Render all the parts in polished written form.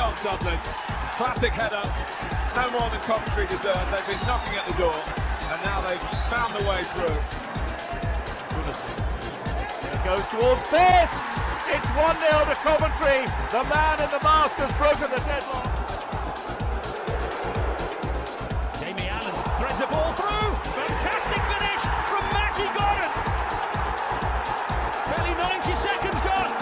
on, Dublin. Classic header. No more than Coventry deserve. They've been knocking at the door, and now they've found the way through. It goes towards Best. It's 1-0 to Coventry. The man in the mask has broken the deadlock. Jamie Allen threads the ball through. Fantastic finish from Matty Gordon. Barely 90 seconds gone.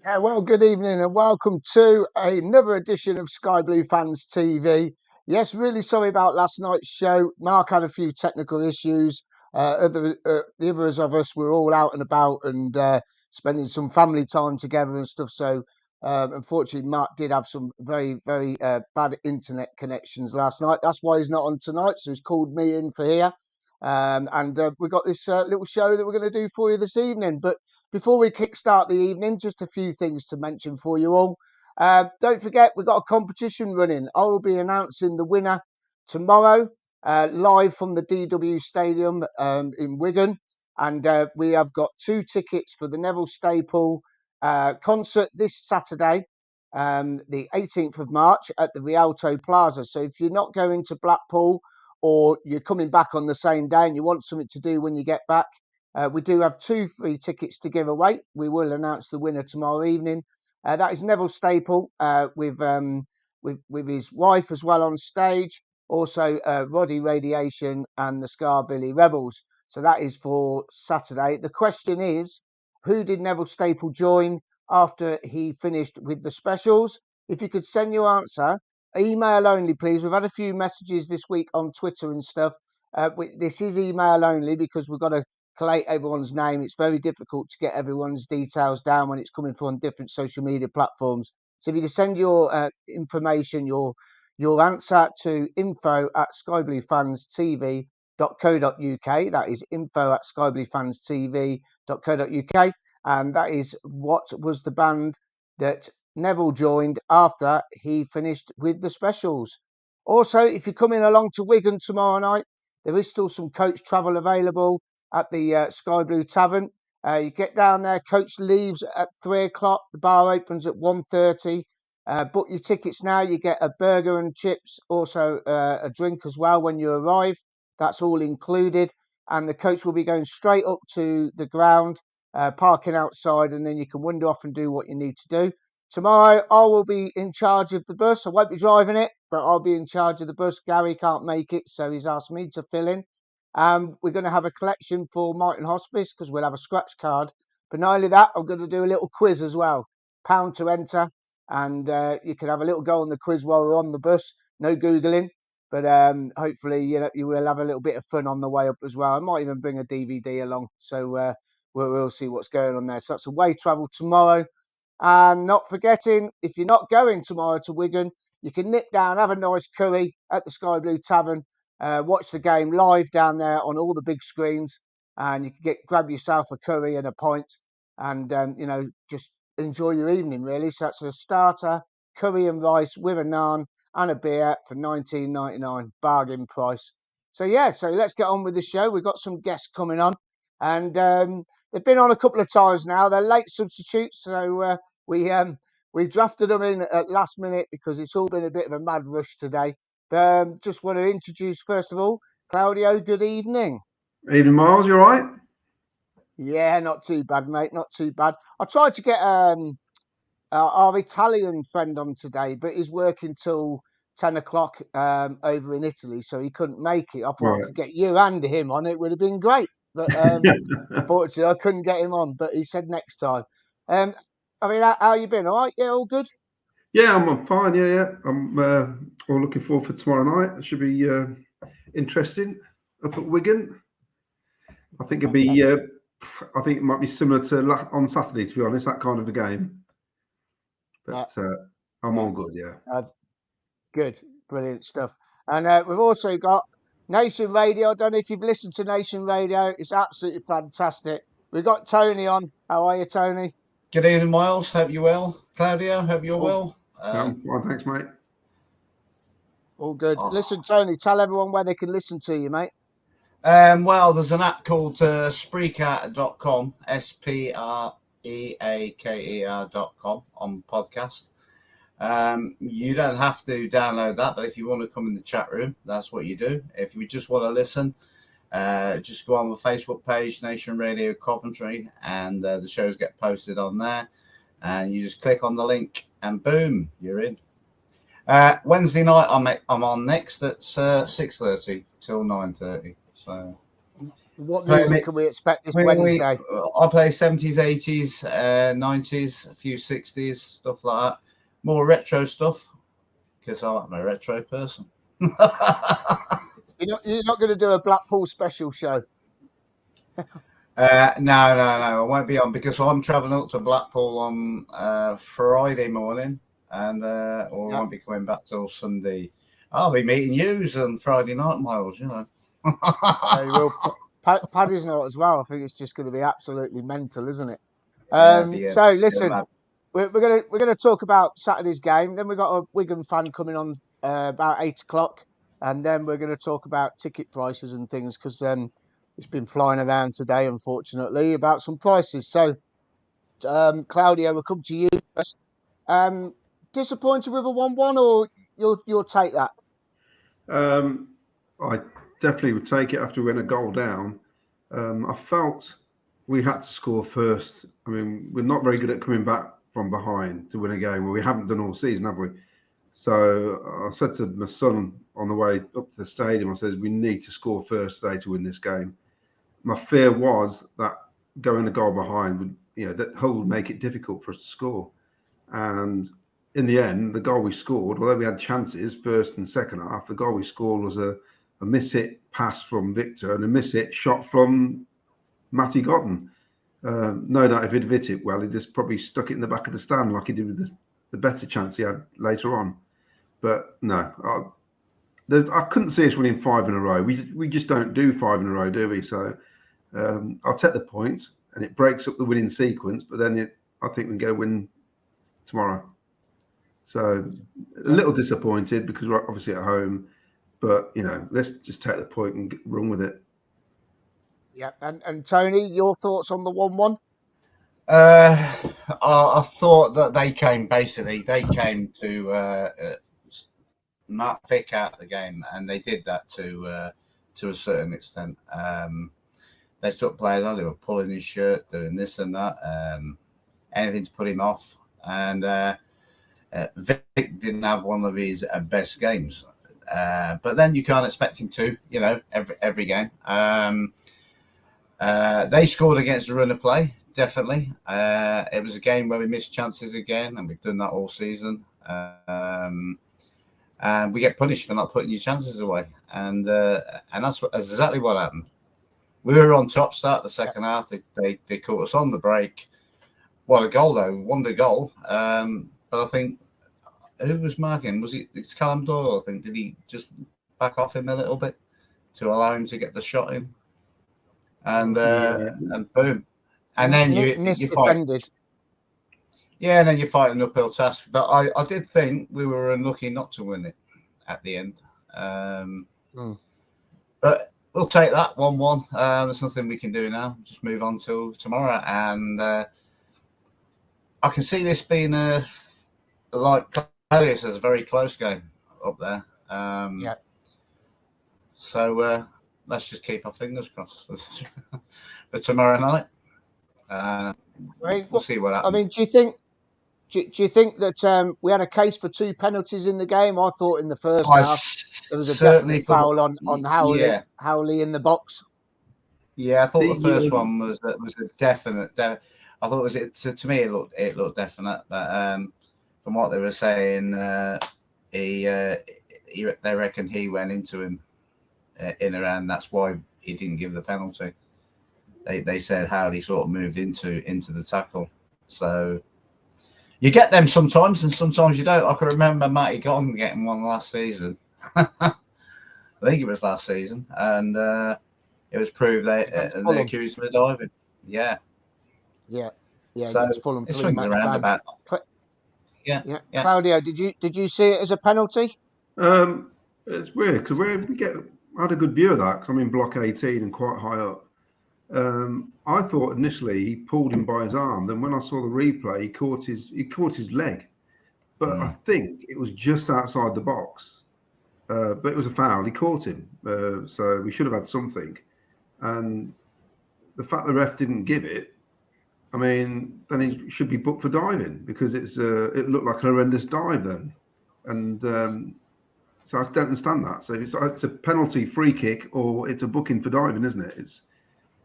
Yeah, well, good evening and welcome to another edition of Sky Blue Fans TV. Yes, really sorry about last night's show. Mark had a few technical issues. The others of us were all out and about and spending some family time together and stuff. So, unfortunately, Mark did have some very, very bad internet connections last night. That's why he's not on tonight. So he's called me in for here. And we've got this little show that we're going to do for you this evening. But before we kickstart the evening, just a few things to mention for you all. Don't forget, we've got a competition running. I will be announcing the winner tomorrow, live from the DW Stadium in Wigan. And we have got 2 tickets for the Neville Staple concert this Saturday, the 18th of March at the Rialto Plaza. So if you're not going to Blackpool, or you're coming back on the same day and you want something to do when you get back, we do have 2 free tickets to give away. We will announce the winner tomorrow evening. That is Neville Staple with his wife as well on stage. Also, Roddy Radiation and the Scarbilly Rebels. So that is for Saturday. The question is, who did Neville Staple join after he finished with the specials? If you could send your answer, email only, please. We've had a few messages this week on Twitter and stuff. This is email only because we've got to collate everyone's name. It's very difficult to get everyone's details down when it's coming from different social media platforms. So if you can send your information, your answer to info@skybluefanstv.co.uk. That is info@skybluefanstv.co.uk. And that is what was the band that Neville joined after he finished with the specials. Also, if you're coming along to Wigan tomorrow night, there is still some coach travel available at the Sky Blue Tavern. You get down there, coach leaves at 3 o'clock, the bar opens at 1:30. Book your tickets now. You get a burger and chips, also a drink as well when you arrive. That's all included. And the coach will be going straight up to the ground, parking outside, and then you can wander off and do what you need to do. Tomorrow, I will be in charge of the bus. I won't be driving it, but I'll be in charge of the bus. Gary can't make it, so he's asked me to fill in. We're going to have a collection for Martin Hospice because we'll have a scratch card. But not only that, I'm going to do a little quiz as well. £1 to enter. And you can have a little go on the quiz while we're on the bus. No Googling. But hopefully, you will have a little bit of fun on the way up as well. I might even bring a DVD along. So we'll see what's going on there. So that's away travel tomorrow. And not forgetting, if you're not going tomorrow to Wigan, you can nip down, have a nice curry at the Sky Blue Tavern, watch the game live down there on all the big screens, and you can grab yourself a curry and a pint, and just enjoy your evening really. So that's a starter, curry and rice with a naan and a beer for $19.99, bargain price. So let's get on with the show. We've got some guests coming on, and they've been on a couple of times now. They're late substitutes, so we drafted them in at last minute because it's all been a bit of a mad rush today. But just want to introduce, first of all, Claudio. Good evening. Evening, Miles. You all right? Yeah, not too bad, mate. Not too bad. I tried to get our Italian friend on today, but he's working till 10 o'clock over in Italy, so he couldn't make it. I thought I could get you and him on. It would have been great. But unfortunately, I couldn't get him on. But he said next time. How you been? All right? Yeah, all good? Yeah, I'm fine. Yeah. I'm all looking forward for tomorrow night. It should be interesting up at Wigan. I think it'd be. I think it might be similar to on Saturday, to be honest. That kind of a game. But I'm all good. Yeah. Good, brilliant stuff. And we've also got Nation Radio. I don't know if you've listened to Nation Radio. It's absolutely fantastic. We've got Tony on. How are you, Tony? Good evening, Miles. Hope you're well. Claudio, hope you're well. Well, thanks, mate. All good. Oh. Listen, Tony, tell everyone where they can listen to you, mate. Well, there's an app called Spreaker.com, SPREAKER.com on podcast. You don't have to download that, but if you want to come in the chat room, that's what you do. If you just want to listen, just go on the Facebook page, Nation Radio Coventry, and the shows get posted on there. And you just click on the link, and boom, you're in. Wednesday night, I'm on next at 6:30 till 9:30. So, what music can we expect this Wednesday? I play 70s, 80s, 90s, a few 60s, stuff like that. More retro stuff, because I'm a retro person. You're not going to do a Blackpool special show? No, I won't be on because I'm travelling up to Blackpool on Friday morning, and I won't be coming back till Sunday. I'll be meeting yous on Friday night, Miles. You know. Yeah, you will. Paddy's not as well. I think it's just going to be absolutely mental, isn't it? So listen, we're gonna talk about Saturday's game. Then we've got a Wigan fan coming on about 8:00, and then we're going to talk about ticket prices and things because it's been flying around today, unfortunately, about some prices. So, Claudio, we'll come to you first. Disappointed with a 1-1, or you'll take that? I definitely would take it after we went a goal down. I felt we had to score first. I mean, we're not very good at coming back from behind to win a game. Well, we haven't done all season, have we? So I said to my son on the way up to the stadium, I said, we need to score first today to win this game. My fear was that going a goal behind would, that would make it difficult for us to score. And in the end, the goal we scored, although we had chances first and second half, the goal we scored was a miss-hit pass from Victor and a miss-hit shot from Matty Godden. No doubt if he'd hit it well, he'd just probably stuck it in the back of the stand like he did with the better chance he had later on. But no, I couldn't see us winning 5 in a row. We just don't do 5 in a row, do we? So I'll take the points, and it breaks up the winning sequence. But then I think we can get a win tomorrow. So a little disappointed because we're obviously at home. But, let's just take the point and run with it. Yeah. And Tony, your thoughts on the 1-1? I thought that they came to mark Vic out of the game, and they did that to a certain extent. They took players on, they were pulling his shirt, doing this and that, anything to put him off. And Vic didn't have one of his best games. But then you can't expect him to, every game. They scored against the run of play, definitely. It was a game where we missed chances again, and we've done that all season. And we get punished for not putting your chances away. And that's exactly what happened. We were on top, start the second half. They caught us on the break. What a goal, though. Won the goal. But I think, who was marking? It's Callum Doyle, I think. Did he just back off him a little bit to allow him to get the shot in? And boom. And then you fight. Yeah, and then you fight an uphill task. But I did think we were unlucky not to win it at the end. But we'll take that 1-1. There's nothing we can do now. Just move on till tomorrow. And I can see this being like Claudio says, a very close game up there. Yeah. So let's just keep our fingers crossed for tomorrow night. We'll see what happens. I mean, do you think that we had a case for 2 penalties in the game? I thought in the first half there was a definite foul on Howley in the box. Yeah, I thought the first one was a definite. I thought to me it looked definite, but from what they were saying, they reckon he went into him in around. That's why he didn't give the penalty. They said Howley sort of moved into the tackle. So you get them sometimes, and sometimes you don't. I can remember Matty Godden getting one last season. I think it was last season, and it was proved they accused him of diving. Yeah. So it swings around about. Yeah. Claudio, did you see it as a penalty? It's weird because I had a good view of that because I'm in block 18 and quite high up. I thought initially he pulled him by his arm. Then when I saw the replay, he caught his leg, but I think it was just outside the box. But it was a foul. He caught him, so we should have had something. And the fact the ref didn't give it, I mean, then he should be booked for diving because it looked like a horrendous dive then, and so I don't understand that. So it's a penalty, free kick, or it's a booking for diving, isn't it?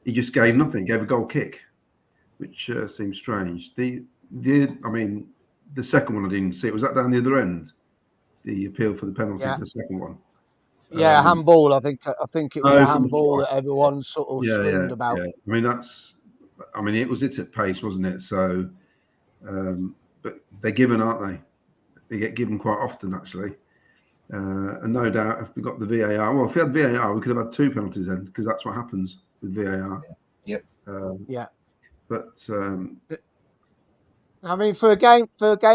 He just gave nothing, gave a goal kick, which seems strange. I mean, the second one I didn't see. Was that down the other end? The appeal for the penalty, the second one. Yeah, handball. I think it was a handball that everyone sort of screamed about. Yeah. It's at pace, wasn't it? So, but they're given, aren't they? They get given quite often, actually. And no doubt, if we got the VAR, well, if we had VAR, we could have had 2 penalties then, because that's what happens with VAR. Yep. But I mean, for a game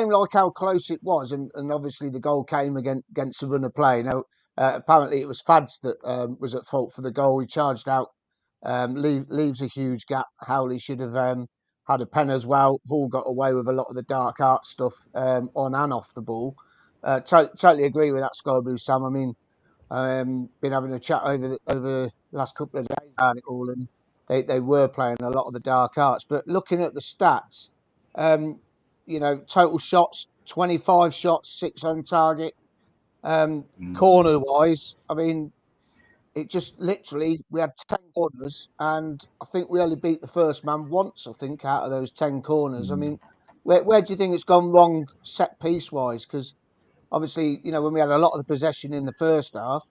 like how close it was, and obviously the goal came against the run of play. Now, apparently it was Fads that was at fault for the goal. He charged out, leaves a huge gap. Howley should have had a pen as well. Hall got away with a lot of the dark art stuff on and off the ball. Totally agree with that, Sky Blue Sam. I mean, been having a chat over the last couple of days about it all, and they were playing a lot of the dark arts. But looking at the stats, total shots, 25 shots, 6 on target. Corner wise, I mean, it just literally, we had 10 corners, and I think we only beat the first man once, I think, out of those 10 corners. I mean, where do you think it's gone wrong set piece wise? Because obviously, when we had a lot of the possession in the first half,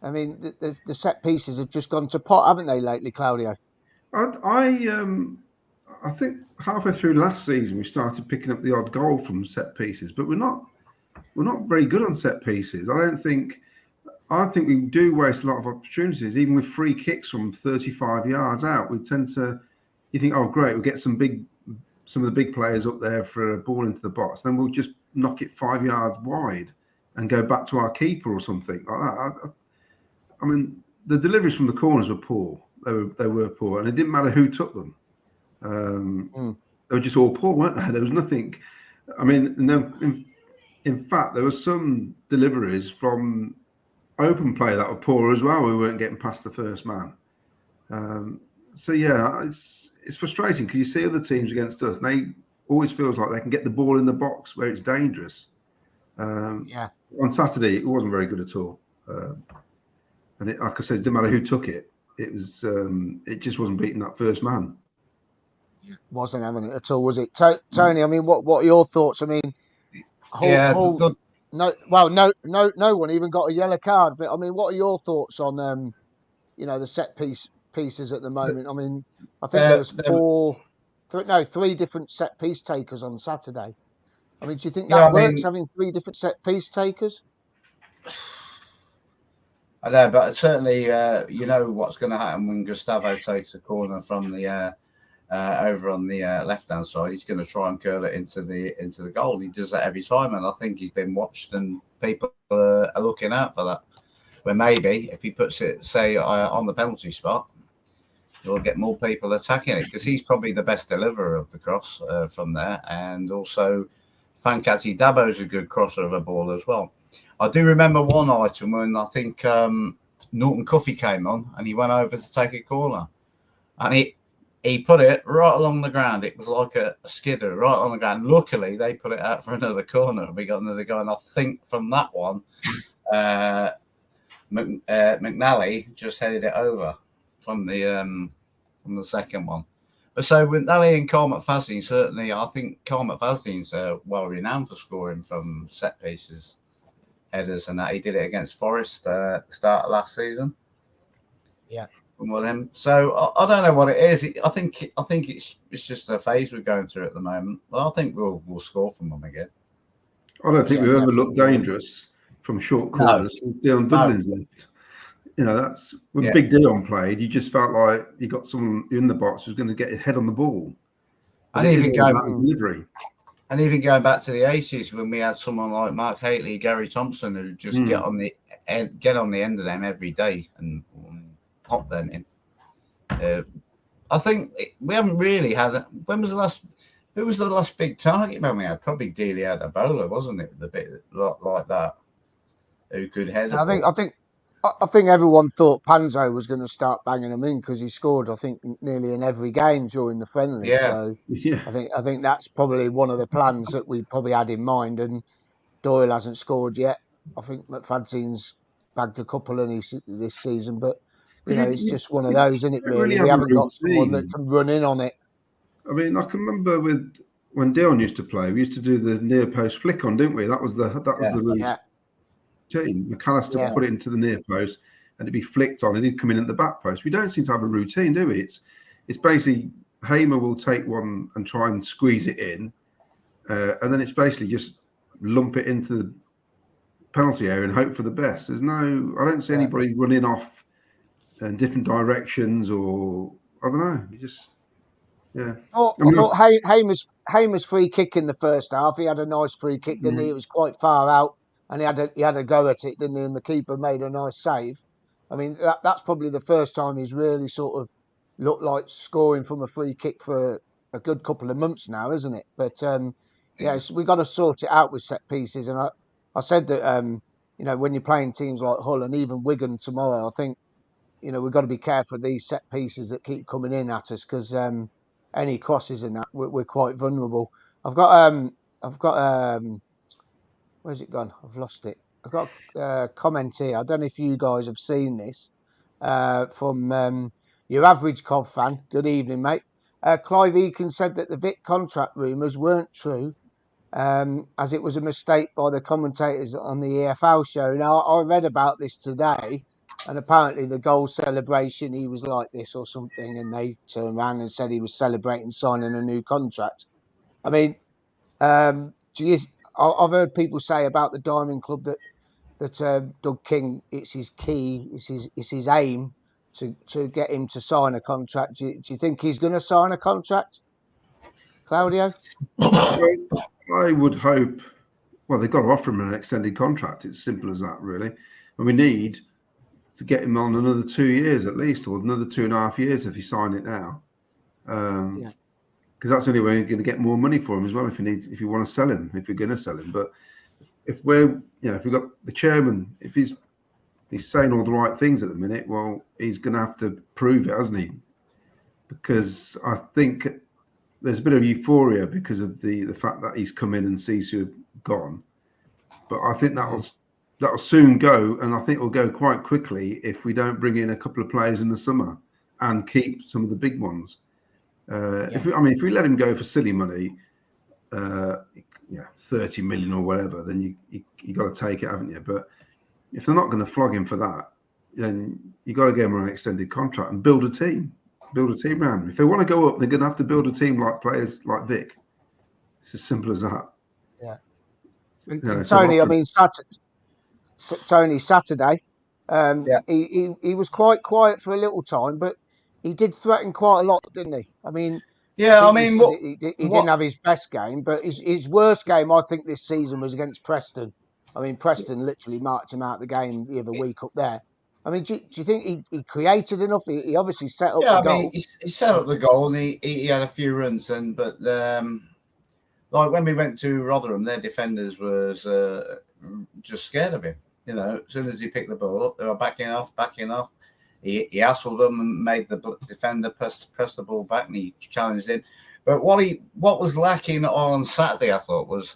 I mean, the set pieces have just gone to pot, haven't they, lately, Claudio? I think halfway through last season we started picking up the odd goal from set pieces, but we're not very good on set pieces. I think we do waste a lot of opportunities, even with free kicks from 35 yards out. We tend to, you think, oh great, we'll get some of the big players up there for a ball into the box, then we'll just knock it 5 yards wide and go back to our keeper or something like that. I mean, the deliveries from the corners were poor. They were poor, and it didn't matter who took them. They were just all poor, weren't they? There was nothing. I mean, in fact, there were some deliveries from open play that were poor as well. We weren't getting past the first man. So yeah, it's frustrating because you see other teams against us, and they always feels like they can get the ball in the box where it's dangerous. On Saturday, it wasn't very good at all. And like I said, it didn't matter who took it. It was it just wasn't beating that first man. Wasn't having it at all, was it? Tony, I mean, what are your thoughts? I mean, no one even got a yellow card. But I mean, what are your thoughts on the set pieces at the moment? I mean, I think there was 3 different set piece takers on Saturday. I mean, do you think that works, having 3 different set piece takers? I know, but certainly, what's going to happen when Gustavo takes a corner from the over on the left-hand side. He's going to try and curl it into the goal. He does that every time, and I think he's been watched, and people are looking out for that. Where maybe if he puts it, say, on the penalty spot, you'll get more people attacking it, because he's probably the best deliverer of the cross from there, and also Fankati Dabo's a good crosser of a ball as well. I do remember one item when I think Norton Cuffy came on, and he went over to take a corner, and he put it right along the ground. It was like a skidder right on the ground. Luckily, they put it out for another corner. We got another guy, and I think from that one, McNally just headed it over from the second one. But so McNally and Carl McFadden, certainly, I think Carl McFadden's well renowned for scoring from set pieces, headers, and that. He did it against Forest start of last season. Yeah. With him. So I don't know what it is. I think it's just a phase we're going through at the moment. Well, I think we'll score from them again. I don't think we've ever looked dangerous from short corners. Dion Dudlin's left. That's when Big Dion played. You just felt like you got someone in the box who's going to get his head on the ball. And even And even going back to the 80s when we had someone like Mark Haitley, Gary Thompson, who just get on the end of them every day and pop them in. I think we haven't really had. When was the last? Who was the last big target man we had? Probably Delia Bowler, wasn't it? The bit like that. Who could head? I think everyone thought Panzo was going to start banging them in because he scored, I think, nearly in every game during the friendly. Yeah. So I think that's probably one of the plans that we probably had in mind. And Doyle hasn't scored yet. I think McFadzean's bagged a couple in this season, but it's just one of those, isn't it? Really, we haven't got someone that can run in on it. I mean, I can remember when Dion used to play, we used to do the near post flick on, didn't we? That was the route. Yeah. McAllister put it into the near post and it'd be flicked on and he'd come in at the back post. We don't seem to have a routine, do we? It's basically Hamer will take one and try and squeeze it in, and then it's basically just lump it into the penalty area and hope for the best. I don't see anybody running off in different directions, or I don't know. You just I thought Hamer's free kick in the first half. He had a nice free kick, didn't he? It was quite far out. And he had a go at it, didn't he? And the keeper made a nice save. I mean, that's probably the first time he's really sort of looked like scoring from a free kick for a good couple of months now, isn't it? But we've got to sort it out with set pieces. And I said that when you're playing teams like Hull and even Wigan tomorrow, I think we've got to be careful of these set pieces that keep coming in at us because any crosses in that we're quite vulnerable. I've got where's it gone? I've lost it. I've got a comment here. I don't know if you guys have seen this from your average Cov fan. Good evening, mate. Clive Eakin said that the Vic contract rumours weren't true, as it was a mistake by the commentators on the EFL show. Now, I read about this today, and apparently the goal celebration, he was like this or something, and they turned around and said he was celebrating signing a new contract. I mean, I've heard people say about the Diamond Club that Doug King, it's his key, it's his aim to get him to sign a contract. Do you think he's going to sign a contract, Claudio? I would hope. Well, they've got to offer him an extended contract. It's simple as that, really. And we need to get him on another 2 years at least, or another 2.5 years if you sign it now. Because that's the only way you're going to get more money for him as well. If you want to sell him, if you're going to sell him. But if we've got the chairman, if he's saying all the right things at the minute, well, he's going to have to prove it, hasn't he? Because I think there's a bit of euphoria because of the fact that he's come in and Sisu gone. But I think that'll soon go, and I think it'll go quite quickly if we don't bring in a couple of players in the summer and keep some of the big ones. If we let him go for silly money, 30 million or whatever, then you got to take it, haven't you? But if they're not going to flog him for that, then you got to get him on an extended contract and build a team around him. If they want to go up, they're going to have to build a team like players like Vic. It's as simple as that. Yeah. Tony, I mean, Saturday, he was quite quiet for a little time, but he did threaten quite a lot, didn't he? I mean, he didn't have his best game, but his worst game, I think, this season was against Preston. I mean, Preston literally marked him out of the game the other week up there. I mean, do you think he created enough? He obviously set up the goal. He set up the goal and he had a few runs, but like when we went to Rotherham, their defenders was just scared of him. As soon as he picked the ball up, they were backing off. He hassled them and made the defender press the ball back, and he challenged him. But what was lacking on Saturday, I thought, was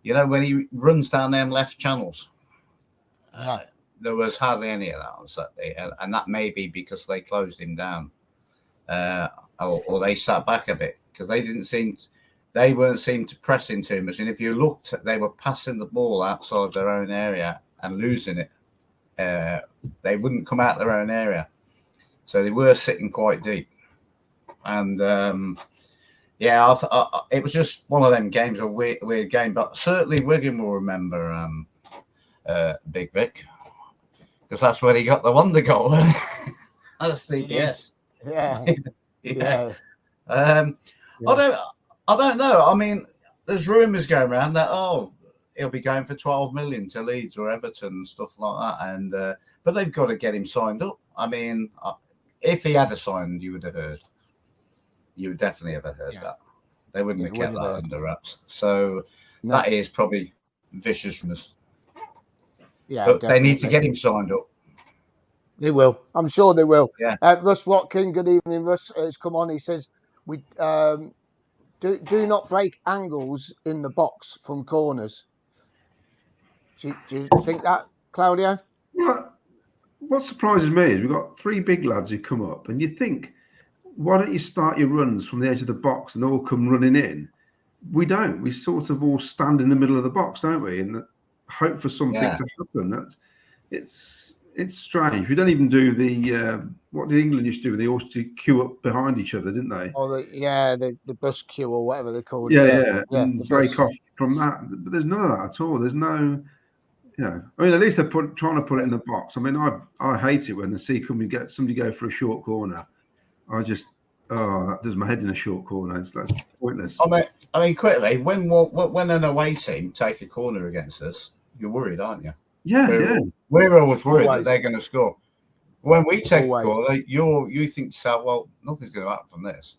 when he runs down them left channels. There was hardly any of that on Saturday, and that may be because they closed him down, or they sat back a bit because they weren't seem to press him too much. And if you looked, they were passing the ball outside their own area and losing it. They wouldn't come out their own area, so they were sitting quite deep. And it was just one of them games, a weird game. But certainly Wigan will remember Big Vic, because that's where he got the wonder goal at CBS. Yeah. I don't know. I mean, there's rumours going around that he'll be going for 12 million to Leeds or Everton and stuff like that. And but they've got to get him signed up. I mean, if he had a signed, you would have heard. You would definitely have heard that. They wouldn't have kept that under wraps. So that is probably vicious rumours. Yeah, but definitely. they need to get him signed up. They will. I'm sure they will. Yeah. Russ Watkin, good evening. Russ has come on. He says, "We do not break angles in the box from corners." Do you think that, Claudio? Well, what surprises me is we've got 3 big lads who come up, and you think, why don't you start your runs from the edge of the box and all come running in? We don't. We sort of all stand in the middle of the box, don't we? And hope for something to happen. It's strange. We don't even do the what did England used to do? They always queue up behind each other, didn't they? Oh, the bus queue or whatever they called it. Yeah. And break off from that. But there's none of that at all. There's no. I mean, at least they're trying to put it in the box. I mean, I hate it when they see somebody go for a short corner. That does my head in a short corner. That's pointless. I mean, quickly, when an away team take a corner against us, you're worried, aren't you? Yeah, We're always worried that they're going to score. When we take a corner, you think to yourself, well, nothing's going to happen from this.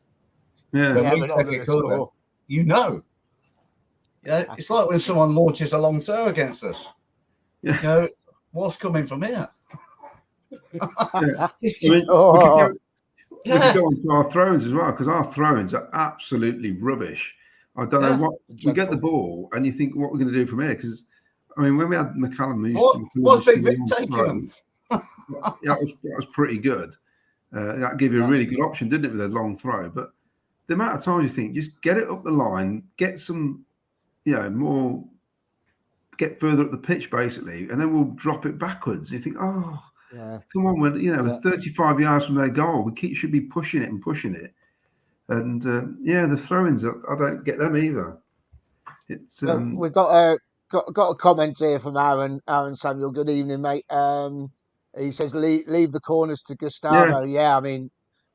Yeah. When we take a corner, you know. It's like when someone launches a long throw against us. Yeah. You know, what's coming from here? We could go on to our throw-ins as well, because our throw-ins are absolutely rubbish. I don't know what we get the ball, and you think, what we're going to do from here? Because I mean, when we had McCallum, what's Big Vic taking? That was pretty good. That gave you a really good option, didn't it, with a long throw? But the amount of times you think, just get it up the line, get some, more, get further up the pitch basically, and then we'll drop it backwards. You think, come on, we're 35 yards from their goal. We should be pushing it. And the throw-ins, I don't get them either. It's we've got a comment here from Aaron Samuel. Good evening, mate. He says leave the corners to Gustavo. Yeah, I mean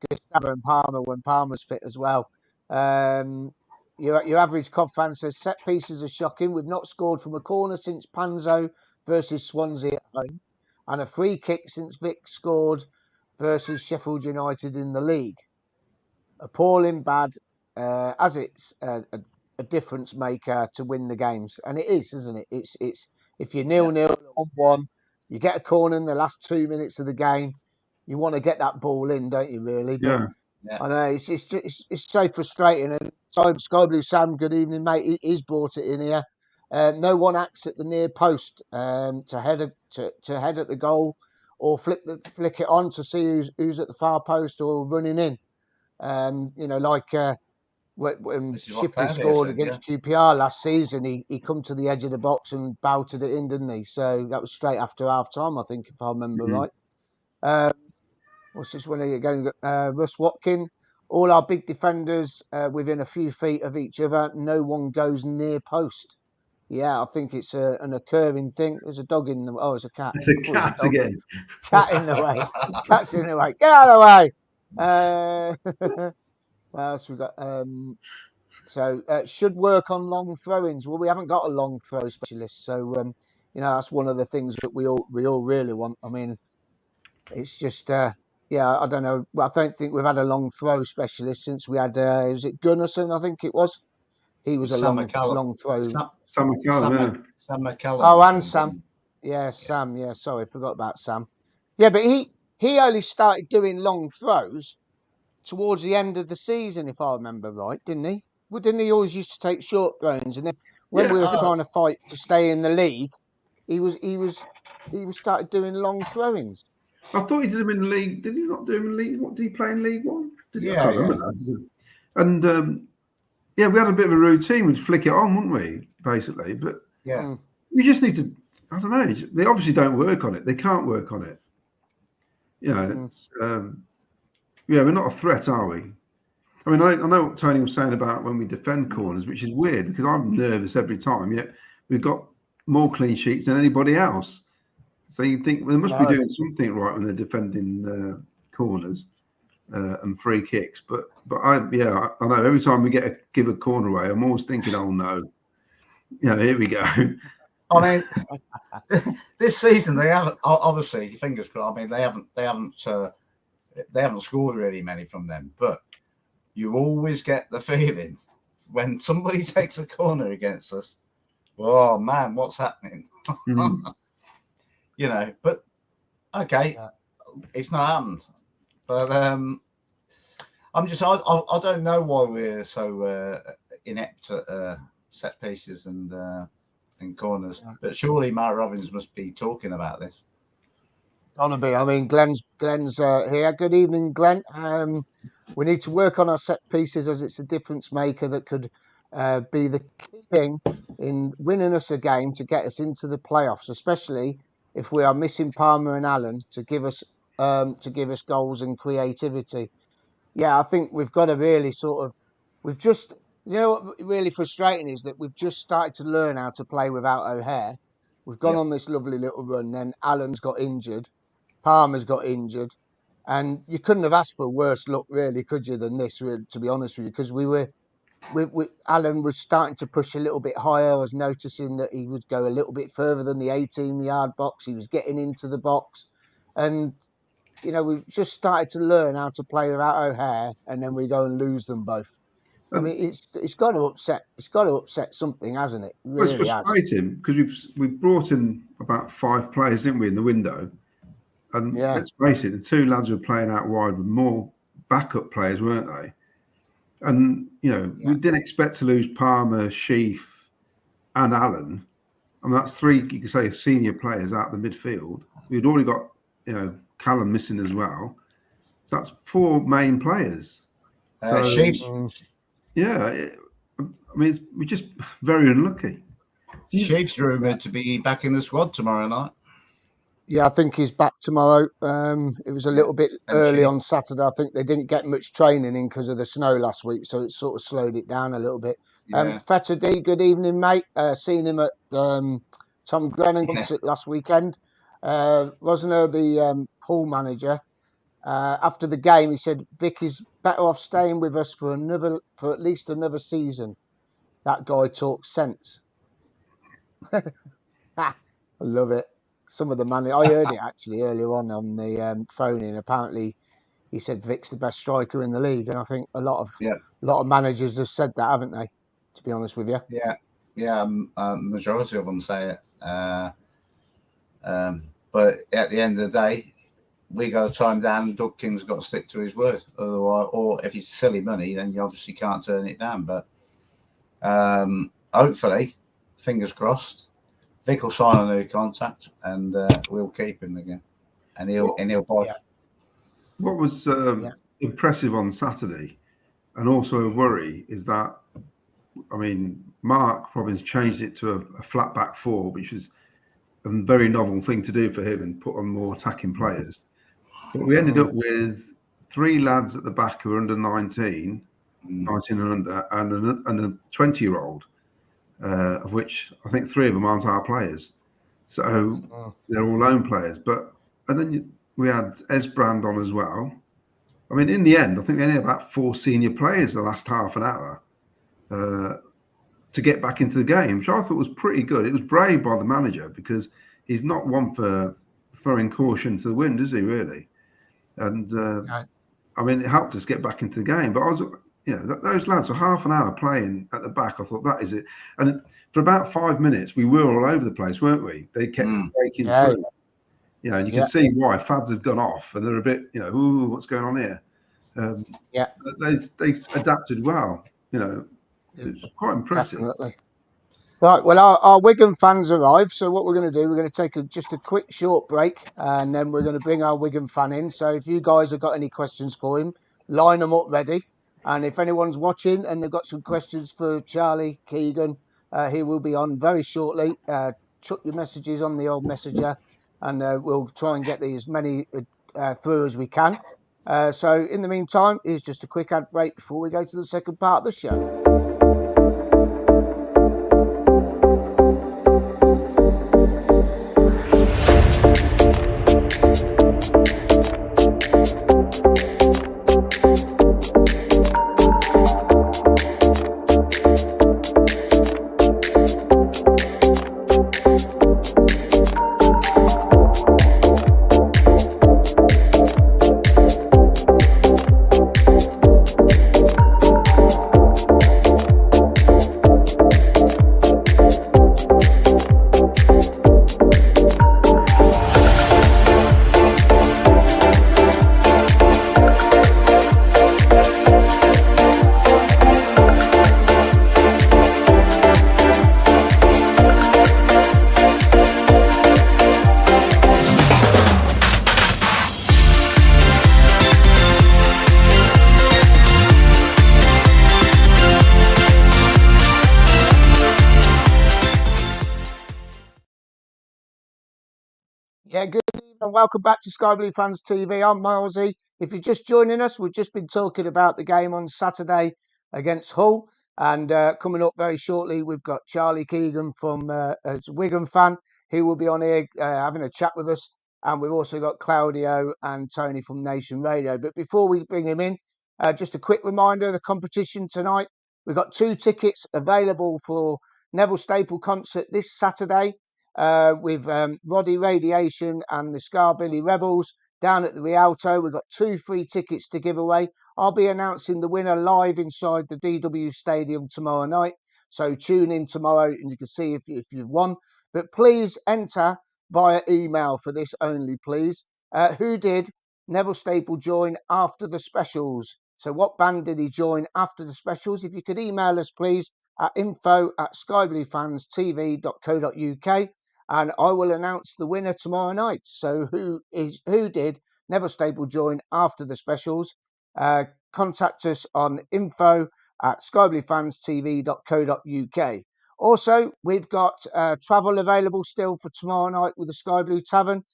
Gustavo and Palmer when Palmer's fit as well. Your average Cov fan says set pieces are shocking. We've not scored from a corner since Panzo versus Swansea at home, and a free kick since Vic scored versus Sheffield United in the league. Appalling bad, as it's a difference maker to win the games, and it is, isn't it? It's if you're 0-0 1-1, you get a corner in the last 2 minutes of the game, you want to get that ball in, don't you? Really? But I know it's so frustrating. And Sky Blue Sam, good evening, mate. He's brought it in here. No one acts at the near post to head at the goal or flick it on to see who's at the far post or running in. When Shipley scored against QPR last season, he come to the edge of the box and bouted it in, didn't he? So that was straight after half time, I think, if I remember right. What's this one here going? Russ Watkin. All our big defenders within a few feet of each other. No one goes near post. Yeah, I think it's an occurring thing. There's a dog in the... Oh, it's a cat. It's a cat again. Cat in the way. Cat's in the way. Get out of the way. What else we got? Should work on long throw-ins. Well, we haven't got a long throw specialist. So, that's one of the things that we all really want. I mean, it's just... I don't know. Well, I don't think we've had a long throw specialist since we had... was it Gunnarsson, I think it was? He was a long throw. Sam McCallum, Sam McCallum. Oh, and Sam. Yeah, Sam. Yeah, sorry, forgot about Sam. Yeah, but he only started doing long throws towards the end of the season, if I remember right, didn't he? Well, didn't he always used to take short throws? And then when we were trying to fight to stay in the league, he started doing long throw-ins. I thought he did them in league. Did he not do them in league? What did he play in League One? I can't remember that. And we had a bit of a routine. We'd flick it on, wouldn't we? Basically, but we just need to. I don't know. They obviously don't work on it. They can't work on it. It's we're not a threat, are we? I mean, I know what Tony was saying about when we defend corners, which is weird because I'm nervous every time. Yet we've got more clean sheets than anybody else. So you think they must be doing something right when they're defending corners. and free kicks. But I know every time we give a corner away, I'm always thinking, oh no, here we go. I mean, this season they haven't, obviously, fingers crossed. I mean, they haven't scored really many from them, but you always get the feeling when somebody takes a corner against us, oh man, what's happening? But okay, it's not happened. But I don't know why we're so inept at set pieces and corners. But surely Matt Robbins must be talking about this. Gonna be. I mean, Glenn's here. Good evening, Glenn. We need to work on our set pieces as it's a difference maker that could be the key thing in winning us a game to get us into the playoffs, especially if we are missing Palmer and Allen to give us goals and creativity. Yeah, I think we've got to really we've just, what really frustrating is that we've just started to learn how to play without O'Hare. We've gone on this lovely little run, then Allen's got injured, Palmer's got injured, and you couldn't have asked for worse luck, really, could you, than this, really, to be honest with you, because Allen was starting to push a little bit higher. I was noticing that he would go a little bit further than the 18-yard box. He was getting into the box, and we've just started to learn how to play without O'Hare, and then we go and lose them both. I mean, it's got to upset. It's got to upset something, hasn't it? Really, it's frustrating because we've brought in about 5 players, didn't we, in the window? And let's face it, the 2 lads who were playing out wide were more backup players, weren't they? And we didn't expect to lose Palmer, Sheaf, and Allen. I mean, that's 3, you could say, senior players out of the midfield. We'd already got Callum missing as well. So that's 4 main players. Sheaf. I mean, we're just very unlucky. Sheaf's rumoured to be back in the squad tomorrow night. Yeah, I think he's back tomorrow. It was a little bit early on Saturday. I think they didn't get much training in because of the snow last week, so it sort of slowed it down a little bit. Feta D, good evening, mate. Seen him at Tom Grennan concert last weekend. Wasn't the pool manager? After the game, he said Vic is better off staying with us for at least another season. That guy talks sense. I love it. Some of the money I heard it actually earlier on the phone in. Apparently, he said Vic's the best striker in the league, and I think a lot of managers have said that, haven't they? To be honest with you, majority of them say it. But at the end of the day, we got to tie him down. Dugkin's got to stick to his word, otherwise, or if it's silly money, then you obviously can't turn it down. But hopefully, fingers crossed, Vic will sign a new contract, and we'll keep him again, and he'll buy. Yeah. What was impressive on Saturday, and also a worry, is that, I mean, Mark Robbins changed it to a flat back 4, which was a very novel thing to do for him, and put on more attacking players. But we ended up with 3 lads at the back who are under 19 and under, and a 20-year-old, of which I think 3 of them aren't our players. So they're all loan players. And then we had Esbrand on as well. I mean, in the end, I think we only had about 4 senior players the last half an hour to get back into the game, which I thought was pretty good. It was brave by the manager, because he's not one for throwing caution to the wind, is he, really? And I mean, it helped us get back into the game. But I was, those lads for half an hour playing at the back, I thought, that is it. And for about 5 minutes, we were all over the place, weren't we? They kept breaking through. And you can see why Fads had gone off, and they're a bit, ooh, what's going on here? They adapted well. It's quite impressive. Definitely. Right, well, our Wigan fans arrived, so what we're going to do, we're going to take just a quick short break, and then we're going to bring our Wigan fan in. So if you guys have got any questions for him, line them up ready. And if anyone's watching and they've got some questions for Charlie Keegan, he will be on very shortly. Chuck your messages on the old messenger, and we'll try and get these many through as we can. So in the meantime, here's just a quick ad break before we go to the second part of the show. Yeah, good evening and welcome back to Sky Blue Fans TV. I'm Milesy. If you're just joining us, we've just been talking about the game on Saturday against Hull. And coming up very shortly, we've got Charlie Keegan from as a Wigan fan, who will be on here having a chat with us. And we've also got Claudio and Tony from Nation Radio. But before we bring him in, just a quick reminder of the competition tonight. We've got 2 tickets available for Neville Staple concert this Saturday. With Roddy Radiation and the Scarbilly Rebels down at the Rialto. We've got 2 free tickets to give away. I'll be announcing the winner live inside the DW Stadium tomorrow night. So tune in tomorrow and you can see if you've won. But please enter via email for this only, please. Who did Neville Staple join after the specials? So what band did he join after the specials? If you could email us, please, at info@skybluefanstv.co.uk. And I will announce the winner tomorrow night. So who did Neville Staple join after the specials? Contact us on info@skybluefanstv.co.uk. Also, we've got travel available still for tomorrow night with the Sky Blue Tavern.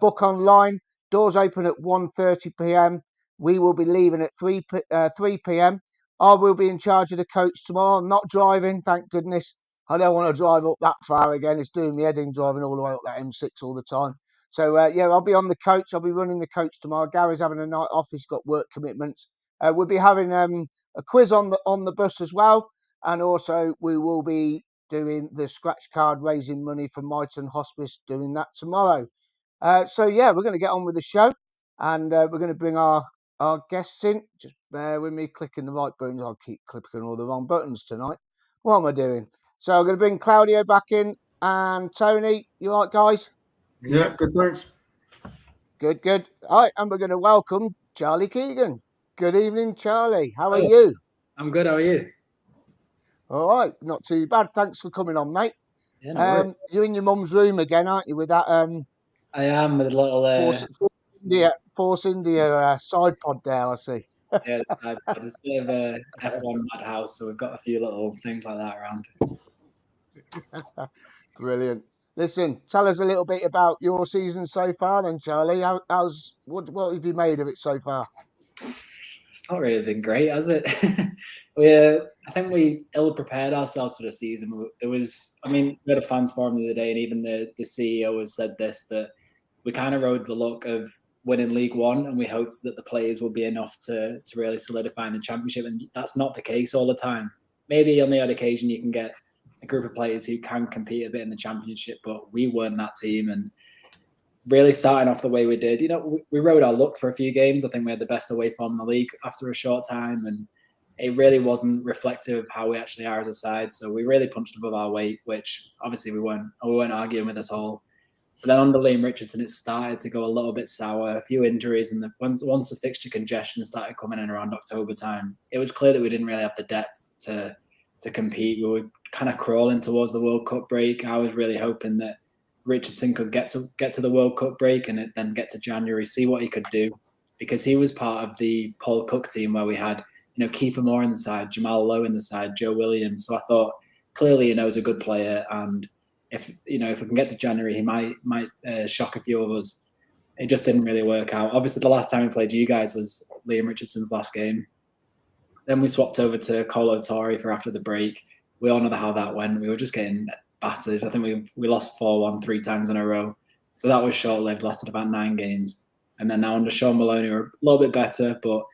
Book online. Doors open at 1:30 p.m. We will be leaving at 3 p.m. I will be in charge of the coach tomorrow. I'm not driving, thank goodness. I don't want to drive up that far again. It's doing me head in driving all the way up that M6 all the time. So, I'll be on the coach. I'll be running the coach tomorrow. Gary's having a night off. He's got work commitments. We'll be having a quiz on the bus as well. And also, we will be doing the scratch card, raising money for Myton Hospice, doing that tomorrow. We're going to get on with the show. And we're going to bring our guests in. Just bear with me, clicking the right buttons. I'll keep clicking all the wrong buttons tonight. What am I doing? So I'm going to bring Claudio back in and Tony. You all right, guys? Yeah, good, thanks. Good. All right, and we're going to welcome Charlie Keegan. Good evening, Charlie. How are you? I'm good. How are you? All right, not too bad. Thanks for coming on, mate. Yeah, no worries. You're in your mum's room again, aren't you, with that I am with a little Force India side pod there, I see. yeah, it's a bit of a F1 madhouse, so we've got a few little things like that around. Brilliant. Listen, tell us a little bit about your season so far then, Charlie. What have you made of it so far? It's not really been great, has it? I think we ill-prepared ourselves for the season. We had a fans forum the other day, and even the CEO has said this, that we kind of rode the luck of winning League One, and we hoped that the players would be enough to really solidify in the Championship, and that's not the case all the time. Maybe on the odd occasion you can get a group of players who can compete a bit in the Championship, but we weren't that team. And really starting off the way we did, we rode our luck for a few games. I think we had the best away form in the league after a short time, and it really wasn't reflective of how we actually are as a side. So we really punched above our weight, which obviously we weren't arguing with at all. But then under Liam Richardson, it started to go a little bit sour, a few injuries, and once the fixture congestion started coming in around October time, it was clear that we didn't really have the depth to compete. We were kind of crawling towards the World Cup break. I was really hoping that Richardson could get to the World Cup break and then get to January, see what he could do, because he was part of the Paul Cook team where we had Kiefer Moore in the side, Jamal Lowe in the side, Joe Williams. So I thought clearly he's a good player, and if we can get to January, he might shock a few of us. It just didn't really work out. Obviously, the last time we played you guys was Liam Richardson's last game. Then we swapped over to Colo Torre for after the break. We all know how that went. We were just getting battered. I think we lost 4-1 3 times in a row. So that was short-lived, lasted about 9 games. And then now under Sean Maloney, we're a little bit better, but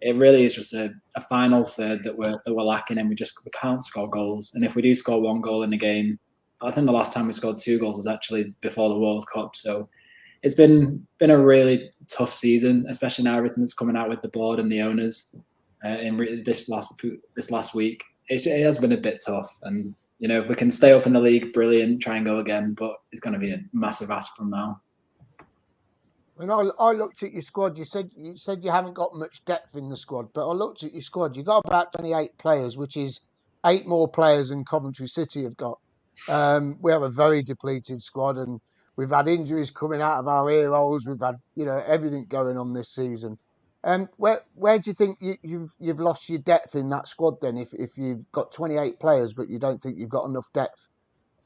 it really is just a final third that we're lacking, and we can't score goals. And if we do score 1 goal in a game, I think the last time we scored 2 goals was actually before the World Cup. So it's been a really tough season, especially now everything that's coming out with the board and the owners in this last week. It has been a bit tough, and if we can stay up in the league, brilliant. Try and go again, but it's going to be a massive ask from now. When I looked at your squad, you said you haven't got much depth in the squad, but I looked at your squad. You've got about 28 players, which is 8 more players than Coventry City have got. We have a very depleted squad, and we've had injuries coming out of our ear holes. We've had everything going on this season. Where do you think you've lost your depth in that squad then? If you've got 28 players, but you don't think you've got enough depth?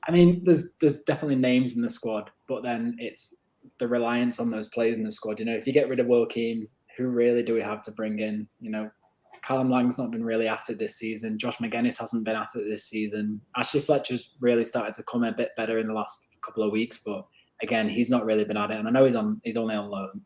I mean, there's definitely names in the squad, but then it's the reliance on those players in the squad. You know, if you get rid of Will Keane, who really do we have to bring in? You know, Callum Lang's not been really at it this season. Josh McGuinness hasn't been at it this season. Ashley Fletcher's really started to come a bit better in the last couple of weeks, but again, he's not really been at it. And I know he's only on loan.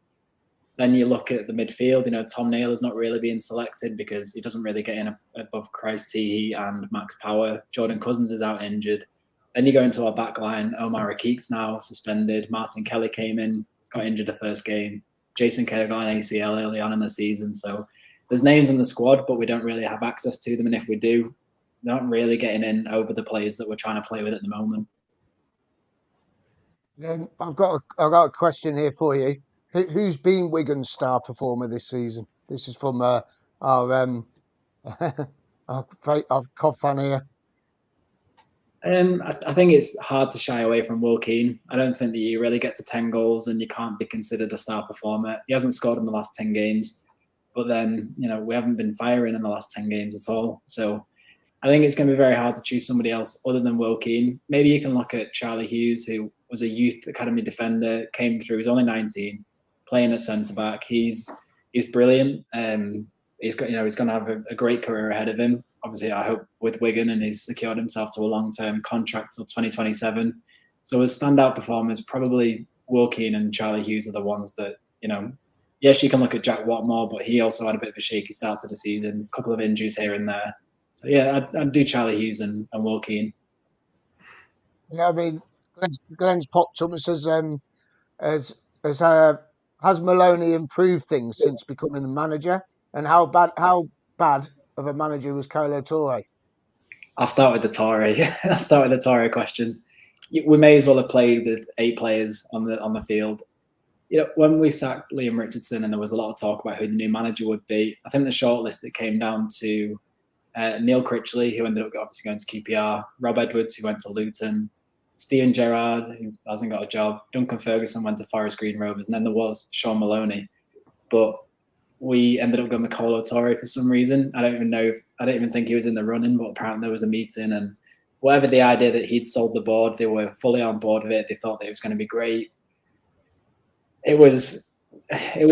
Then you look at the midfield, you know, Tom Naylor's not really being selected because he doesn't really get in above Christ Teehee and Max Power. Jordan Cousins is out injured. Then you go into our back line. Omar Akik's now suspended. Martin Kelly came in, got injured the first game. Jason Kerr got an ACL early on in the season. So there's names in the squad, but we don't really have access to them. And if we do, they're not really getting in over the players that we're trying to play with at the moment. I've got a question here for you. Who's been Wigan's star performer this season? This is from our Cov fan here. I think it's hard to shy away from Will Keane. I don't think that you really get to 10 goals and you can't be considered a star performer. He hasn't scored in the last 10 games, but then, you know, we haven't been firing in the last 10 games at all. So I think it's going to be very hard to choose somebody else other than Will Keane. Maybe you can look at Charlie Hughes, who was a youth academy defender, came through. He's only 19, playing at centre back. He's brilliant. He's going to have a great career ahead of him. Obviously, I hope with Wigan, and he's secured himself to a long-term contract till 2027. So as standout performers, probably Will Keane and Charlie Hughes are the ones that, you know, yes, you can look at Jack Watmore, but he also had a bit of a shaky start to the season, a couple of injuries here and there. So yeah, I'd do Charlie Hughes and Will Keane. Yeah, I mean, Glenn's popped up and says, has Maloney improved things since becoming a manager, and how bad of a manager was Kolo Touré? I'll start with the Touré question. We may as well have played with 8 players on the field. You know, when we sacked Liam Richardson and there was a lot of talk about who the new manager would be, I think the shortlist, it came down to Neil Critchley, who ended up obviously going to QPR, Rob Edwards, who went to Luton, Steven Gerrard, who hasn't got a job, Duncan Ferguson went to Forest Green Rovers, and then there was Sean Maloney. But we ended up going with Kolo Touré for some reason. I don't even think he was in the running, but apparently there was a meeting, and whatever the idea that he'd sold the board, they were fully on board with it. They thought that it was going to be great. It was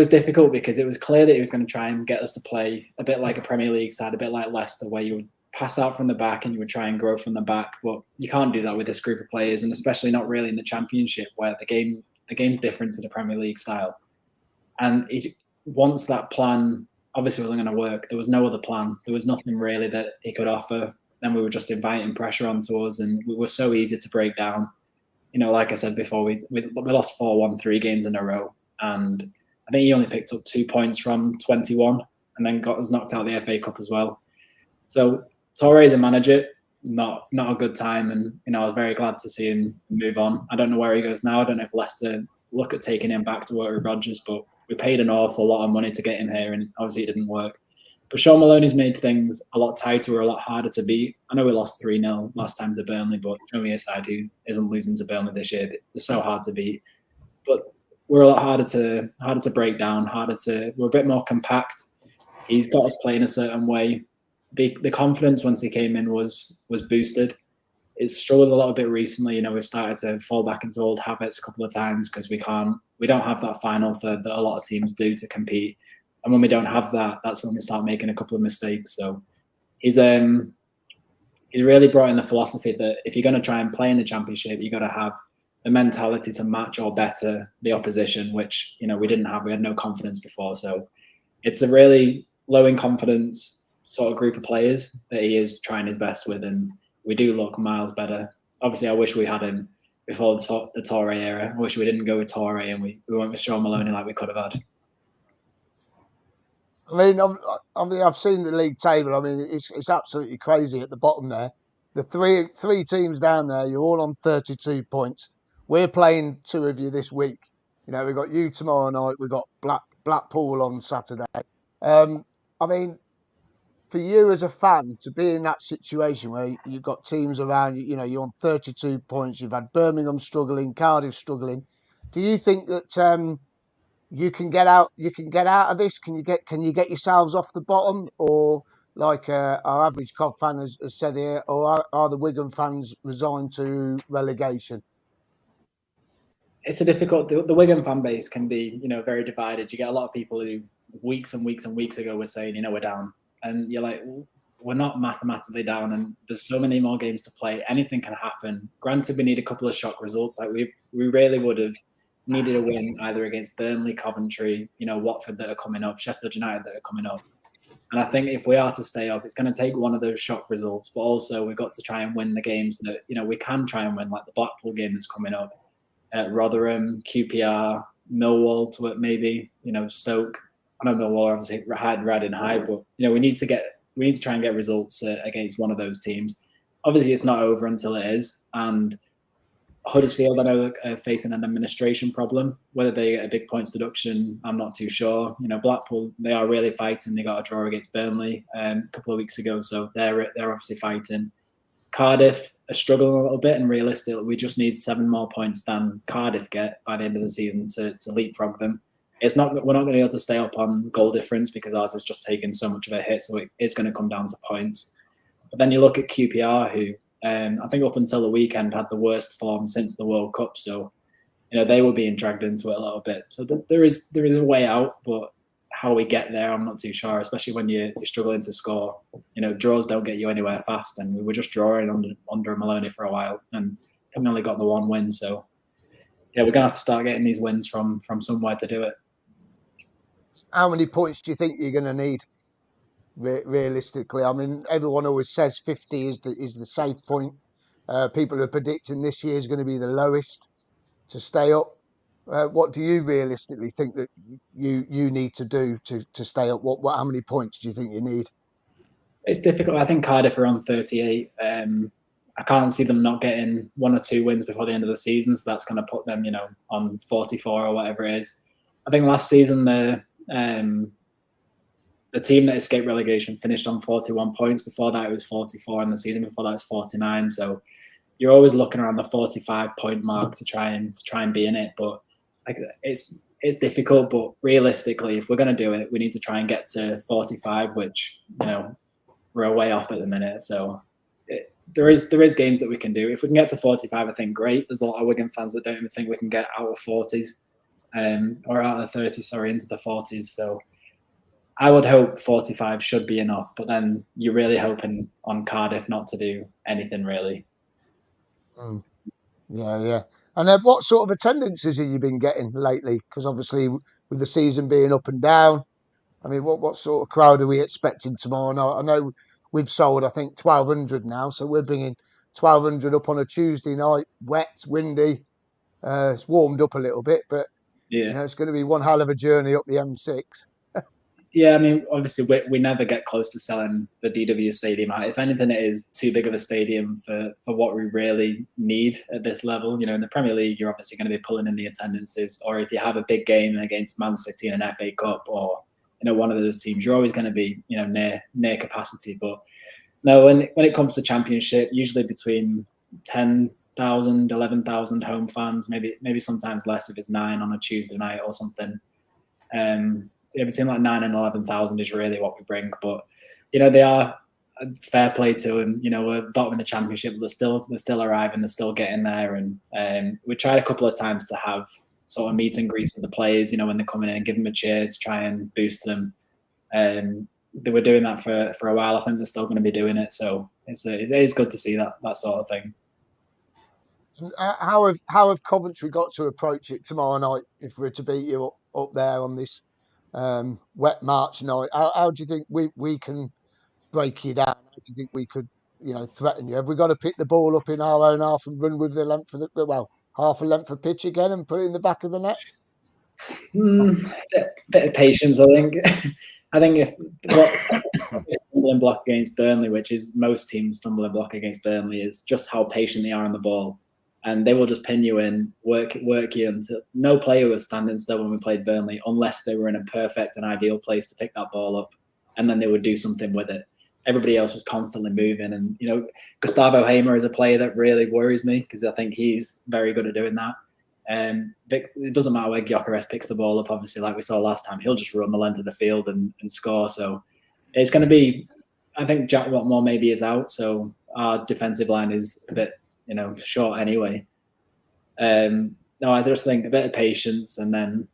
difficult because it was clear that he was going to try and get us to play a bit like a Premier League side, a bit like Leicester, where you would pass out from the back and you would try and grow from the back. But you can't do that with this group of players, and especially not really in the Championship, where the game's different to the Premier League style. And once that plan obviously wasn't going to work, there was no other plan. There was nothing really that he could offer. Then we were just inviting pressure onto us, and we were so easy to break down. You know, like I said before, we lost 4-1 3 games in a row, and I think he only picked up 2 points from 21, and then got us knocked out of the FA Cup as well. So Touré is a manager, not a good time, and you know, I was very glad to see him move on. I don't know where he goes now. I don't know if Leicester look at taking him back to work with Rodgers, but we paid an awful lot of money to get him here, and obviously it didn't work. But Sean Maloney's made things a lot tighter, a lot harder to beat. I know we lost 3-0 last time to Burnley, but show me a side who isn't losing to Burnley this year. They're so hard to beat. But we're a lot harder to break down, we're a bit more compact. He's got us playing a certain way. The confidence once he came in was boosted. It's struggled a little bit recently. You know, we've started to fall back into old habits a couple of times because we don't have that final third that a lot of teams do to compete. And when we don't have that, that's when we start making a couple of mistakes. So he's really brought in the philosophy that if you're going to try and play in the Championship, you've got to have the mentality to match or better the opposition, which, you know, we didn't have. We had no confidence before. So it's a really low in confidence sort of group of players that he is trying his best with, and we do look miles better. Obviously, I wish we had him before the Touré era. I wish we didn't go with Touré and we went with Sean Maloney like we could have had. I mean, I've seen the league table. I mean, it's absolutely crazy at the bottom there. The three teams down there, you're all on 32 points. We're playing 2 of you this week. You know, we've got you tomorrow night. We've got Blackpool on Saturday. I mean, for you as a fan to be in that situation where you've got teams around you, know, you're on 32 points. You've had Birmingham struggling, Cardiff struggling. Do you think that you can get out of this? Can you get yourselves off the bottom, or like our average Cov fan has said here, or are the Wigan fans resigned to relegation? it's a difficult. The Wigan fan base can be, very divided. You get a lot of people who weeks and weeks and weeks ago were saying, we're down, and you're like, we're not mathematically down, and there's so many more games to play. Anything can happen. Granted, we need a couple of shock results. Like we really would have needed a win either against Burnley, Coventry, Watford that are coming up, Sheffield United that are coming up. And I think if we are to stay up, it's going to take one of those shock results. But also, we've got to try and win the games that we can try and win, like the Blackpool game that's coming up, Rotherham, QPR, Millwall, to it maybe, Stoke. I know Millwall obviously riding high, but we need to try and get results against one of those teams. Obviously, it's not over until it is, and Huddersfield, I know, are facing an administration problem. Whether they get a big points deduction, I'm not too sure. Blackpool, they are really fighting. They got a draw against Burnley a couple of weeks ago, so they're obviously fighting. Cardiff are struggling a little bit, and realistically, we just need 7 more points than Cardiff get by the end of the season to leapfrog them. We're not going to be able to stay up on goal difference because ours has just taken so much of a hit, so it is going to come down to points. But then you look at QPR, who I think up until the weekend had the worst form since the World Cup. So, they were being dragged into it a little bit. So there is a way out, but how we get there, I'm not too sure, especially when you're struggling to score. Draws don't get you anywhere fast, and we were just drawing under Maloney for a while, and we only got the 1 win. So, we're going to have to start getting these wins from somewhere to do it. How many points do you think you're going to need? Realistically, I mean, everyone always says 50 is the safe point. People are predicting this year is going to be the lowest to stay up. What do you realistically think that you need to do to stay up? How many points do you think you need? It's difficult. I think Cardiff are on 38. I can't see them not getting 1 or 2 wins before the end of the season, so that's going to put them, on 44 or whatever it is. I think last season the team that escaped relegation finished on 41 points. Before that, it was 44, and the season before that was 49. So you're always looking around the 45-point mark to try and be in it. But it's difficult. But realistically, if we're going to do it, we need to try and get to 45, which we're a way off at the minute. So there is games that we can do. If we can get to 45, I think great. There's a lot of Wigan fans that don't even think we can get out of 40s, or out of 30s, into the 40s. So I would hope 45 should be enough, but then you're really hoping on Cardiff not to do anything really. Yeah. And what sort of attendances have you been getting lately? Because obviously with the season being up and down, I mean, what sort of crowd are we expecting tomorrow night? I know we've sold, I think, 1,200 now, so we're bringing 1,200 up on a Tuesday night, wet, windy. It's warmed up a little bit, but it's going to be one hell of a journey up the M6. Yeah, I mean, obviously we never get close to selling the DW Stadium out. If anything, it is too big of a stadium for what we really need at this level. In the Premier League, you're obviously going to be pulling in the attendances, or if you have a big game against Man City in an FA Cup or one of those teams, you're always going to be near capacity. But no, when it comes to Championship, usually between 10,000, 11,000 home fans, maybe sometimes less if it's 9 on a Tuesday night or something. Between like 9 and 11,000 is really what we bring. But they are fair play to them. We're bottom in the Championship, but they're still arriving, they're still getting there. And we tried a couple of times to have sort of meet and greets with the players, when they're coming in, give them a cheer to try and boost them. They were doing that for a while. I think they're still going to be doing it. So it is good to see that sort of thing. How have Coventry got to approach it tomorrow night if we're to beat you up there on this wet March night? How do you think we can break you down? How do you think we could threaten you? Have we got to pick the ball up in our own half and run with the length of half a length of pitch again and put it in the back of the net? Bit of patience, I think. I think if stumbling block against Burnley, which is most teams' stumbling block against Burnley, is just how patient they are on the ball. And they will just pin you in, work you until no player was standing still when we played Burnley, unless they were in a perfect and ideal place to pick that ball up, and then they would do something with it. Everybody else was constantly moving, and Gustavo Hamer is a player that really worries me because I think he's very good at doing that. It doesn't matter where Gyökeres picks the ball up. Obviously, like we saw last time, he'll just run the length of the field and score. So it's going to be. I think Jack Watmore maybe is out, so our defensive line is a bit short anyway. no, I just think a bit of patience, and then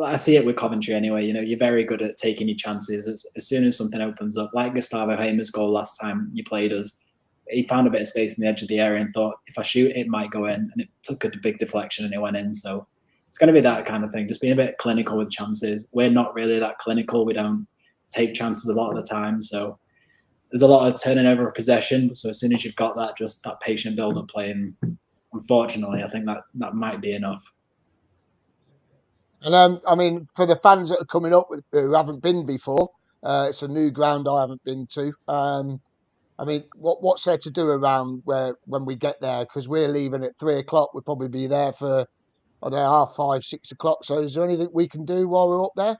I see it with Coventry anyway. You know, you're very good at taking your chances as soon as something opens up. Like Gustavo Hamer's goal last time you played us, he found a bit of space in the edge of the area and thought, if I shoot, it might go in, and it took a big deflection and it went in. So it's going to be that kind of thing, just being a bit clinical with chances. We're not really that clinical. We don't take chances a lot of the time. So there's a lot of turning over of possession. So as soon as you've got that, just that patient build-up play, and unfortunately, I think that might be enough. And I mean, for the fans that are coming up who haven't been before, it's a new ground I haven't been to. I mean, what's there to do around when we get there? Because we're leaving at 3:00. We'll probably be there for, I don't know, 5:30, 6 o'clock. So is there anything we can do while we're up there?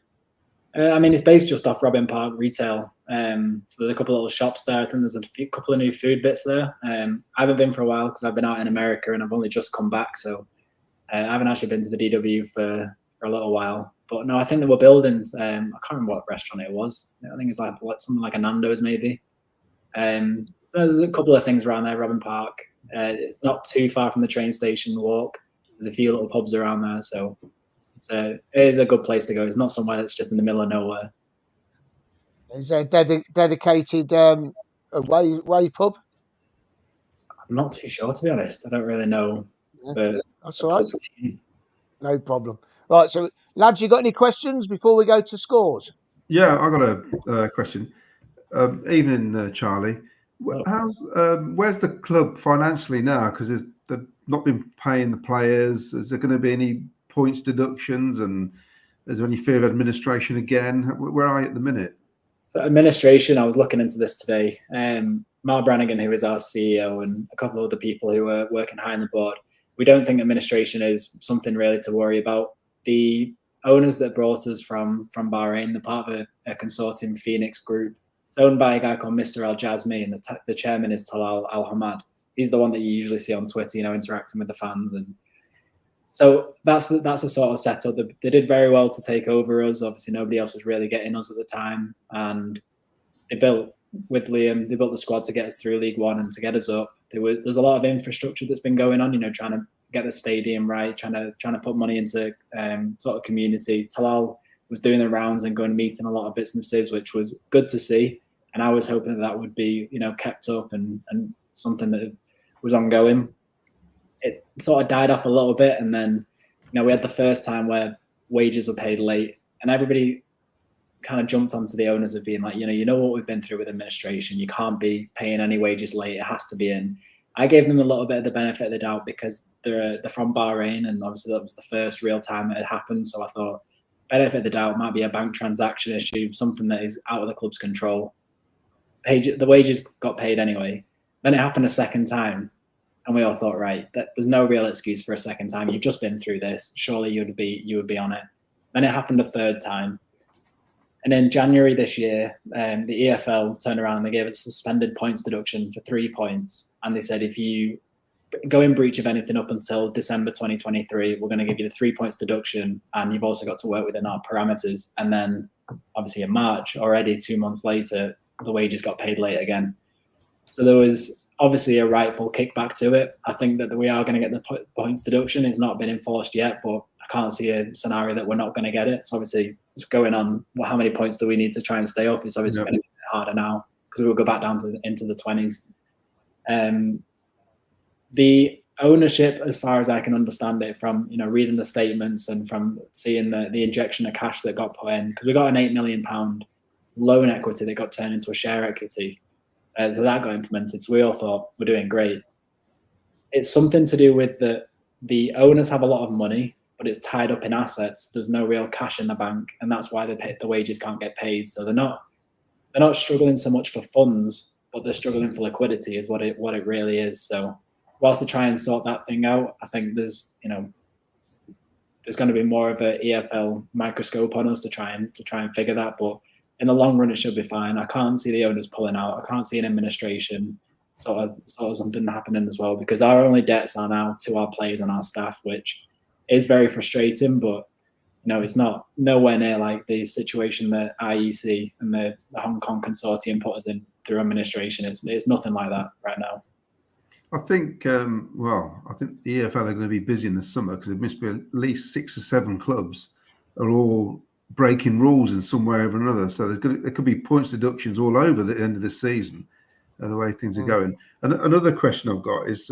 I mean, it's based just off Robin Park retail. So there's a couple of little shops there. I think there's a couple of new food bits there. I haven't been for a while because I've been out in America and I've only just come back. So I haven't actually been to the DW for a little while. But no, I think they were building, I can't remember what restaurant it was. I think it's like something like a Nando's maybe. So there's a couple of things around there, Robin Park. It's not too far from the train station walk. There's a few little pubs around there. So it is a good place to go. It's not somewhere that's just in the middle of nowhere. Is there a dedicated away pub? I'm not too sure, to be honest. I don't really know. Yeah, But that's all right. No problem. Right, so lads, you got any questions before we go to scores? Yeah, I got a question. Evening, Charlie. Where's the club financially now? Because they've not been paying the players. Is there going to be any points deductions, and is there any fear of administration again? Where are you at the minute? So administration, I was looking into this today. Mark Brannigan, who is our CEO, and a couple of other people who are working high on the board, we don't think administration is something really to worry about. The owners that brought us from Bahrain, they're part of a consortium, Phoenix Group. It's owned by a guy called Mr. Al Jazmi, and the chairman is Talal Al Hamad. He's the one that you usually see on Twitter, you know, interacting with the fans. And so that's the sort of setup. They did very well to take over us. Obviously, nobody else was really getting us at the time. And they built, with Liam, they built the squad to get us through League One and to get us up. There's a lot of infrastructure that's been going on, you know, trying to get the stadium right, trying to put money into sort of community. Talal was doing the rounds and going to meeting a lot of businesses, which was good to see. And I was hoping that would be, you know, kept up and something that was ongoing. It sort of died off a little bit, and then, you know, we had the first time where wages were paid late, and everybody kind of jumped onto the owners of being like, you know what we've been through with administration. You can't be paying any wages late. It has to be in. I gave them a little bit of the benefit of the doubt because they're from Bahrain, and obviously that was the first real time it had happened. So I thought benefit of the doubt might be a bank transaction issue, something that is out of the club's control. The wages got paid anyway. Then it happened a second time, and we all thought, right, that there's no real excuse for a second time. You've just been through this. Surely you would be on it. Then it happened a third time. And in January this year, the EFL turned around and they gave us a suspended points deduction for 3 points. And they said, if you go in breach of anything up until December 2023, we're going to give you the 3 points deduction. And you've also got to work within our parameters. And then obviously in March, already 2 months later, the wages got paid late again. So there was obviously a rightful kickback to it. I think that we are going to get the points deduction. It's not been enforced yet, but I can't see a scenario that we're not going to get it. So obviously it's going on. Well, how many points do we need to try and stay up? It's obviously going to be harder now because we will go back down into the 20s. The ownership, as far as I can understand it, from reading the statements and from seeing the injection of cash that got put in, because we got an £8 million loan equity that got turned into a share equity. So that got implemented. So we all thought we're doing great. It's something to do with the owners have a lot of money, but it's tied up in assets. There's no real cash in the bank, and that's why the wages can't get paid. So they're not struggling so much for funds, but they're struggling for liquidity is what it really is. So whilst they try and sort that thing out, I think there's going to be more of a EFL microscope on us to try and figure that. But in the long run, it should be fine. I can't see the owners pulling out. I can't see an administration sort of something happening as well, because our only debts are now to our players and our staff, which is very frustrating. But it's not nowhere near like the situation that IEC and the Hong Kong consortium put us in through administration. It's nothing like that right now. I think, I think the EFL are going to be busy in the summer because there must be at least 6 or 7 clubs are all breaking rules in some way or another. So there could be points deductions all over the end of the season, the way things are going. And another question I've got is,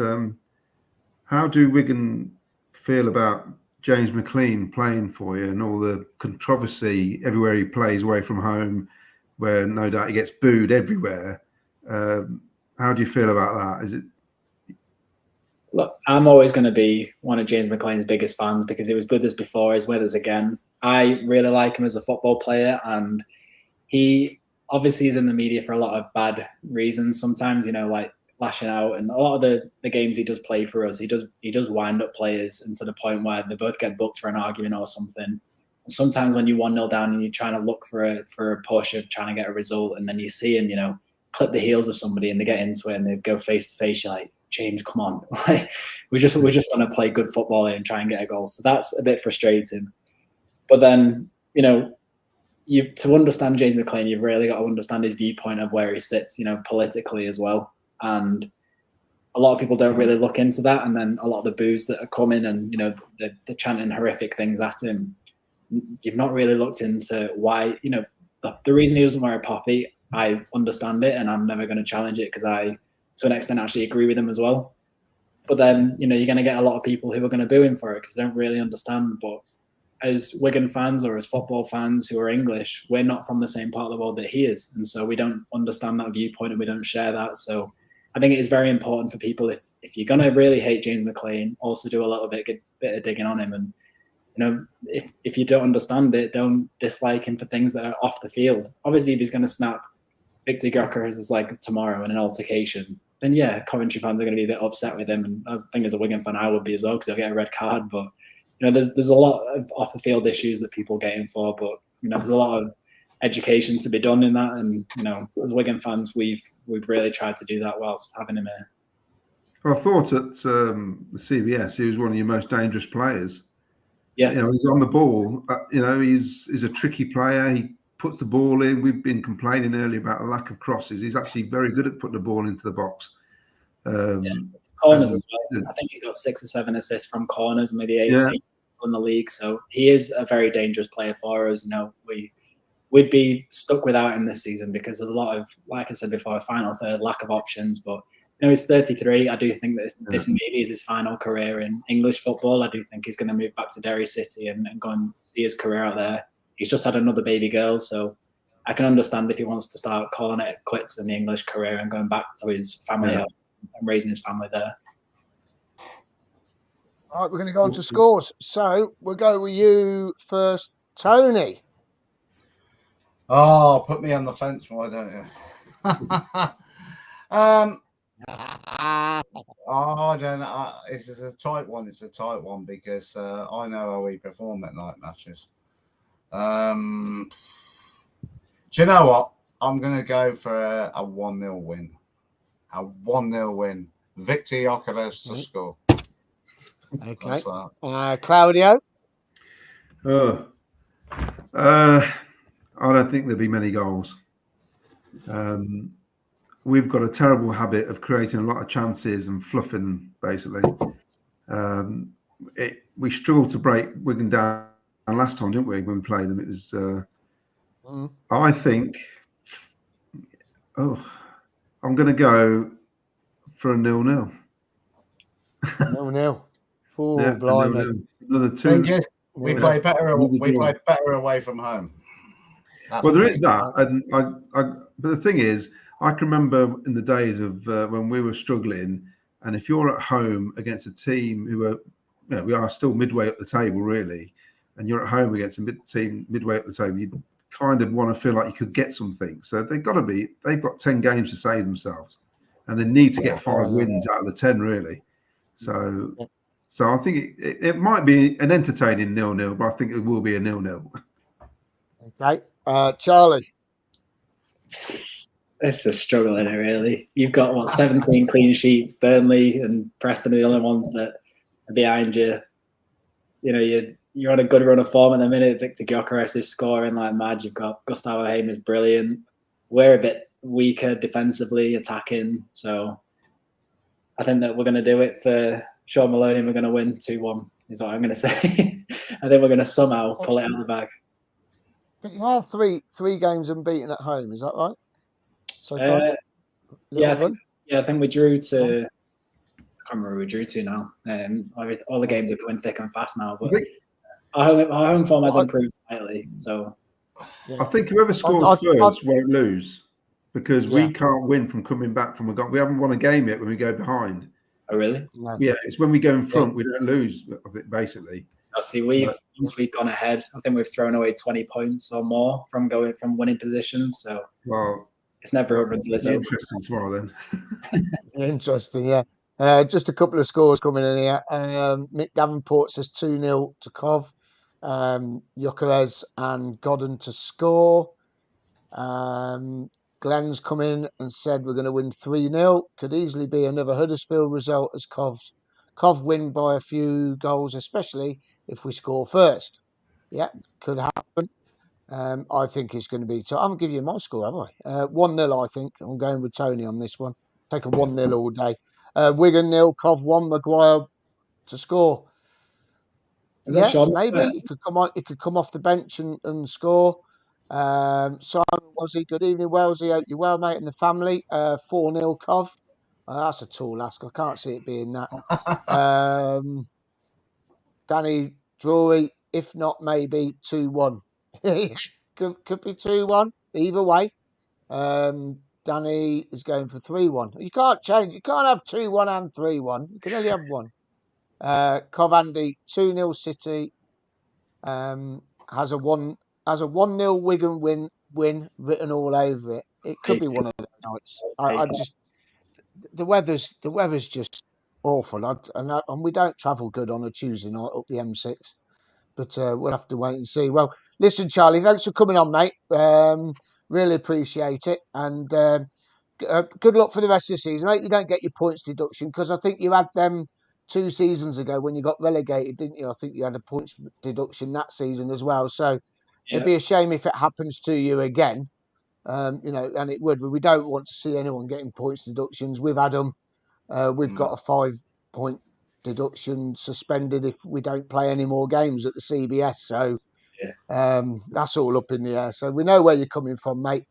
how do Wigan feel about James McLean playing for you and all the controversy everywhere he plays away from home, where no doubt he gets booed everywhere? How do you feel about that? Is it? Look, I'm always going to be one of James McLean's biggest fans because he was with us before, he's with us again. I really like him as a football player, and he obviously is in the media for a lot of bad reasons sometimes, like lashing out, and a lot of the games he does play for us, he does wind up players, and to the point where they both get booked for an argument or something. And sometimes when you're 1-0 down and you're trying to look for a push of trying to get a result, and then you see him, clip the heels of somebody and they get into it and they go face to face, you're like, James, come on. we just want to play good football and try and get a goal. So that's a bit frustrating. But then, to understand James McLean, you've really got to understand his viewpoint of where he sits, politically as well. And a lot of people don't really look into that. And then a lot of the boos that are coming and, they're chanting horrific things at him. You've not really looked into why, the reason he doesn't wear a poppy, I understand it, and I'm never going to challenge it because I, to an extent, actually agree with him as well. But then, you're going to get a lot of people who are going to boo him for it because they don't really understand. But as Wigan fans or as football fans who are English, we're not from the same part of the world that he is. And so we don't understand that viewpoint and we don't share that. So I think it is very important for people, if you're going to really hate James McLean, also do a little bit of digging on him. And, if you don't understand it, don't dislike him for things that are off the field. Obviously, if he's going to snap Victor Gyökeres is like tomorrow in an altercation, then yeah, Coventry fans are going to be a bit upset with him. And I think as a Wigan fan, I would be as well because he'll get a red card. But there's a lot of off the field issues that people get in for. But there's a lot of education to be done in that. And as Wigan fans, we've really tried to do that whilst having him here. Well, I thought at the CBS he was one of your most dangerous players. Yeah, he's on the ball. He's a tricky player. He puts the ball in. We've been complaining earlier about the lack of crosses. He's actually very good at putting the ball into the box. Corners as well. I think he's got 6 or 7 assists from corners, maybe 8 in the league. So he is a very dangerous player for us. We'd be stuck without him this season because there's a lot of, like I said before, final third, lack of options. But he's 33. I do think that this maybe is his final career in English football. I do think he's going to move back to Derry City and go and see his career out there. He's just had another baby girl, so I can understand if he wants to start calling it quits in the English career and going back to his family home and raising his family there. All right, we're going to go on to scores. So we'll go with you first, Tony. Oh, put me on the fence, why don't you? I don't know. It's a tight one. It's a tight one because I know how we perform at night matches. Do you know what? I'm going to go for a 1-0 win. A 1-0 win. Victor Gyökeres to score. Okay. Claudio? I don't think there'll be many goals. We've got a terrible habit of creating a lot of chances and fluffing, basically. We struggled to break Wigan down last time, didn't we, when we played them? It was, I think, I'm going to go for a 0-0. 0-0. Oh, yeah, blimey. Another 2. We play better away from home. That's there is that. And but the thing is, I can remember in the days of when we were struggling, and if you're at home against a team who are, we are still midway up the table, really, and you're at home against a team midway up the table, you kind of want to feel like you could get something. So they've got 10 games to save themselves, and they need to get 5 wins out of the 10, really. So I think it might be an entertaining 0-0, but I think it will be a 0-0. Okay. Charlie? It's a struggle in it, really. You've got 17 clean sheets. Burnley and Preston are the only ones that are behind you. You're on a good run of form at the minute. Victor Gyökeres is scoring like mad. You've got Gustavo Haim is brilliant. We're a bit weaker defensively, attacking. So I think that we're going to do it for Sean Maloney and we're going to win 2-1 is what I'm going to say. I think we're going to somehow pull it out of the bag. But you are three games unbeaten at home, is that right? So far? Yeah, I think we drew to... I can't remember who we drew to now. All the games are going thick and fast now, but our home form has improved slightly. So I think whoever scores first won't lose because we can't win from coming back from a goal. We haven't won a game yet when we go behind. Oh, really? No. Yeah, it's when we go in front we don't lose. I think basically. I see. Once we've gone ahead, I think we've thrown away 20 points or more from winning positions. So it's never over until it's over. Interesting tomorrow then. Interesting, yeah. Just a couple of scores coming in here. Mick Davenport says 2-0 to Cov. Gyökeres and Godden to score. Glenn's come in and said we're going to win 3-0. Could easily be another Huddersfield result as Cov win by a few goals, especially if we score first. Yeah, could happen. I think it's going to be... I'm going to give you my score, haven't I? 1-0, I think. I'm going with Tony on this one. Take a 1-0 all day. Wigan 0, Cov 1, Maguire to score. Is that Sean? Maybe he could come on. He could come off the bench and score. Simon Wellsy, good evening, Wellsy. Hope you're well, mate, and the family. 4-0 Cov. That's a tall ask. I can't see it being that. Danny Drury, if not, maybe 2-1. could be 2-1. Either way. Danny is going for 3-1. You can't change. You can't have 2-1 and 3-1. You can only have one. Cov Andy 2-0 City. Has a 1-0 Wigan win written all over it. It could be one of those nights. I just the weather's just awful, and we don't travel good on a Tuesday night up the M6. But we'll have to wait and see. Well, listen, Charlie, thanks for coming on, mate. Really appreciate it. And good luck for the rest of the season. I hope you don't get your points deduction because I think you had them 2 seasons ago when you got relegated, didn't you? I think you had a points deduction that season as well. So it'd be a shame if it happens to you again. And it would. But we don't want to see anyone getting points deductions. We've had them. We've got a 5-point deduction suspended if we don't play any more games at the CBS. So that's all up in the air. So we know where you're coming from, mate.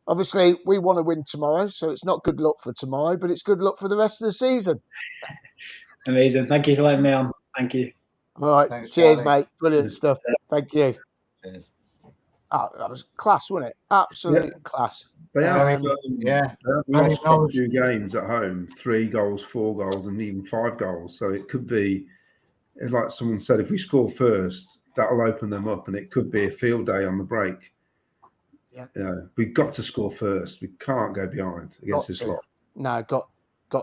Obviously, we want to win tomorrow, so it's not good luck for tomorrow, but it's good luck for the rest of the season. Amazing. Thank you for letting me on. Thank you. All right. Thanks, cheers, Charlie. mate. Brilliant stuff. Thank you. Cheers. That was class, wasn't it? Absolute class. They have, Very lost a few games at home, 3 goals, 4 goals, and even 5 goals. So it could be, like someone said, if we score first, that'll open them up, and it could be a field day on the break. Yeah, we've got to score first. We can't go behind against this lot. No, got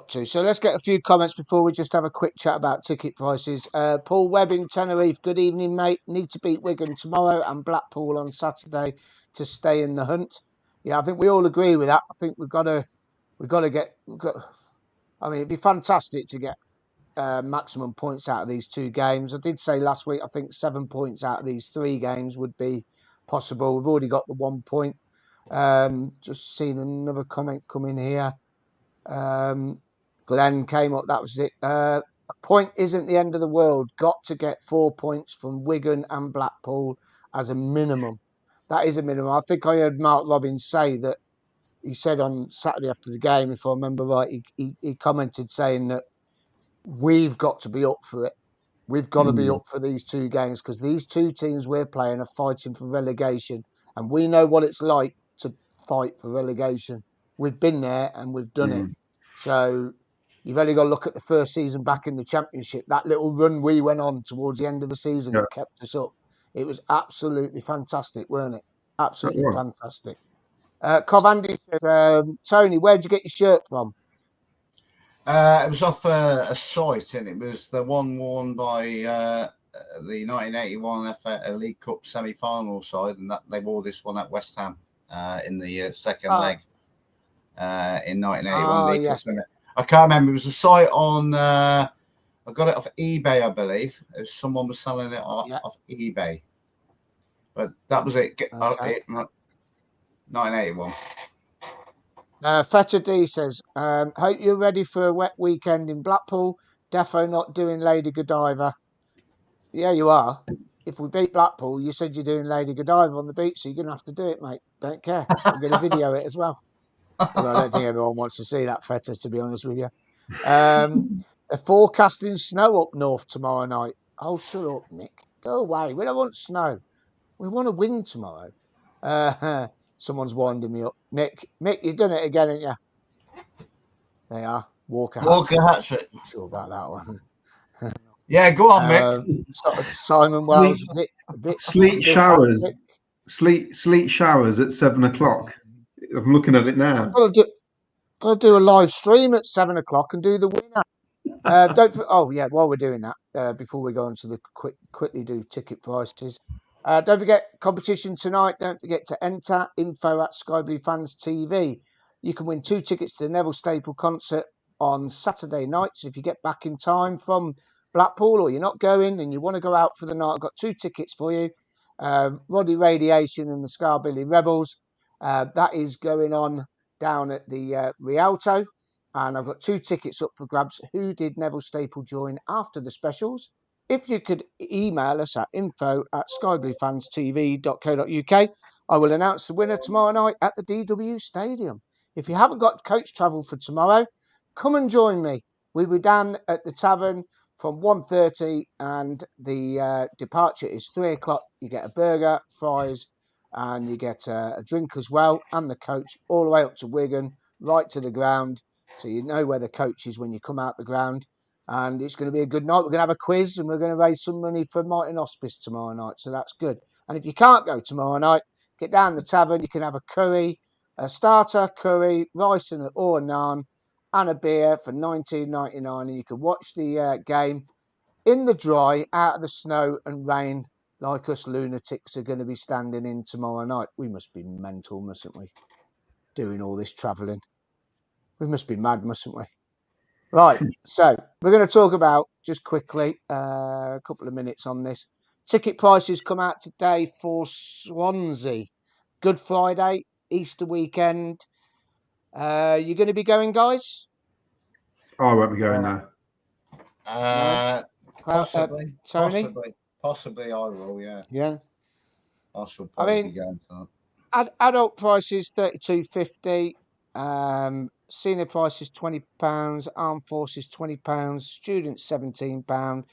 to. So let's get a few comments before we just have a quick chat about ticket prices. Paul Webbing, Tenerife. Good evening, mate. Need to beat Wigan tomorrow and Blackpool on Saturday to stay in the hunt. Yeah, I think we all agree with that. I think we've got to get. I mean, it'd be fantastic to get maximum points out of these 2 games. I did say last week, I think 7 points out of these 3 games would be possible. We've already got the 1 point. Just seen another comment come in here. Glenn came up. That was it. A point isn't the end of the world. Got to get 4 points from Wigan and Blackpool as a minimum. That is a minimum. I think I heard Mark Robbins say that. He said on Saturday after the game, if I remember right, he commented saying that we've got to be up for it. We've got to be up for these 2 games because these 2 teams we're playing are fighting for relegation, and we know what it's like to fight for relegation. We've been there and we've done it. So you've only got to look at the first season back in the Championship. That little run we went on towards the end of the season that kept us up. It was absolutely fantastic, weren't it? Absolutely fantastic. Covandy says, Tony, where'd you get your shirt from? It was off a site, and it was the one worn by the 1981 FA League Cup semi-final side, and that they wore this one at West Ham in the second leg in 1981 League Cup. I can't remember. It was a site on. I got it off eBay, I believe. Someone was selling it off eBay, but that was it. 1981. Feta D says, hope you're ready for a wet weekend in Blackpool. Defo not doing Lady Godiva. Yeah, you are. If we beat Blackpool, you said you're doing Lady Godiva on the beach, so you're going to have to do it, mate. Don't care. I'm going to video it as well. Although I don't think everyone wants to see that, Feta, to be honest with you. They're forecasting snow up north tomorrow night. Oh, shut up, Nick. Go away. We don't want snow. We want to win tomorrow. Someone's winding me up. Mick, you've done it again, haven't you? They are. Walker hat-trick. Not sure about that one. Yeah, go on, Mick. Simon Wells. Sleet showers. Sleet showers at 7 o'clock. I'm looking at it now. Got to do a live stream at 7 o'clock and do the winner. While we're doing that, before we go on to the quickly do ticket prices. Don't forget competition tonight. Don't forget to enter info at Sky Blue Fans TV. You can win 2 tickets to the Neville Staple concert on Saturday night. So if you get back in time from Blackpool or you're not going and you want to go out for the night, I've got 2 tickets for you. Roddy Radiation and the Scarbilly Rebels. That is going on down at the Rialto. And I've got 2 tickets up for grabs. Who did Neville Staple join after the specials? If you could email us at info@skybluefanstv.co.uk, I will announce the winner tomorrow night at the DW Stadium. If you haven't got coach travel for tomorrow, come and join me. We'll be down at the tavern from 1:30 and the departure is 3 o'clock. You get a burger, fries, and you get a drink as well, and the coach all the way up to Wigan, right to the ground. So you know where the coach is when you come out the ground. And it's going to be a good night. We're going to have a quiz and we're going to raise some money for Martin Hospice tomorrow night. So that's good. And if you can't go tomorrow night, get down the tavern. You can have a curry, a starter, curry, rice or a naan, and a beer for $19.99. And you can watch the game in the dry, out of the snow and rain, like us lunatics are going to be standing in tomorrow night. We must be mental, mustn't we? Doing all this travelling. We must be mad, mustn't we? Right, so we're going to talk about, just quickly, a couple of minutes on this. Ticket prices come out today for Swansea. Good Friday, Easter weekend. You going to be going, guys? I won't be going now. Possibly. Tony? Possibly I will, yeah. Yeah. I shall probably be going to that. Adult prices $32.50. Senior price is £20, armed forces £20, students £17,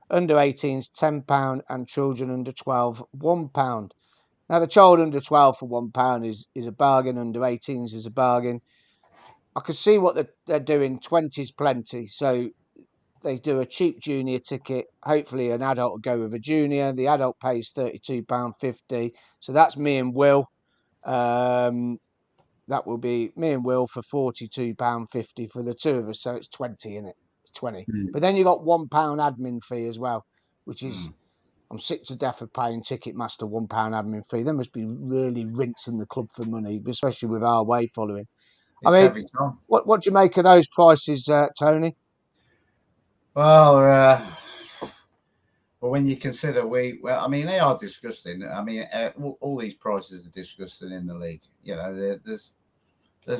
under 18s £10, and children under 12 £1. Now the child under 12 for £1 is a bargain. Under 18s is a bargain. I can see what they're doing. 20's plenty, so they do a cheap junior ticket. Hopefully an adult will go with a junior. The adult pays £32.50, so that's me and Will. That will be me and Will for £42.50 for the 2 of us. So it's 20, isn't it? It's 20. But then you got £1 admin fee as well, which is, I'm sick to death of paying Ticketmaster £1 admin fee. They must be really rinsing the club for money, especially with our way following. It's what do you make of those prices, Tony? Well, when you consider they are disgusting. I mean, all these prices are disgusting in the league. You know, there's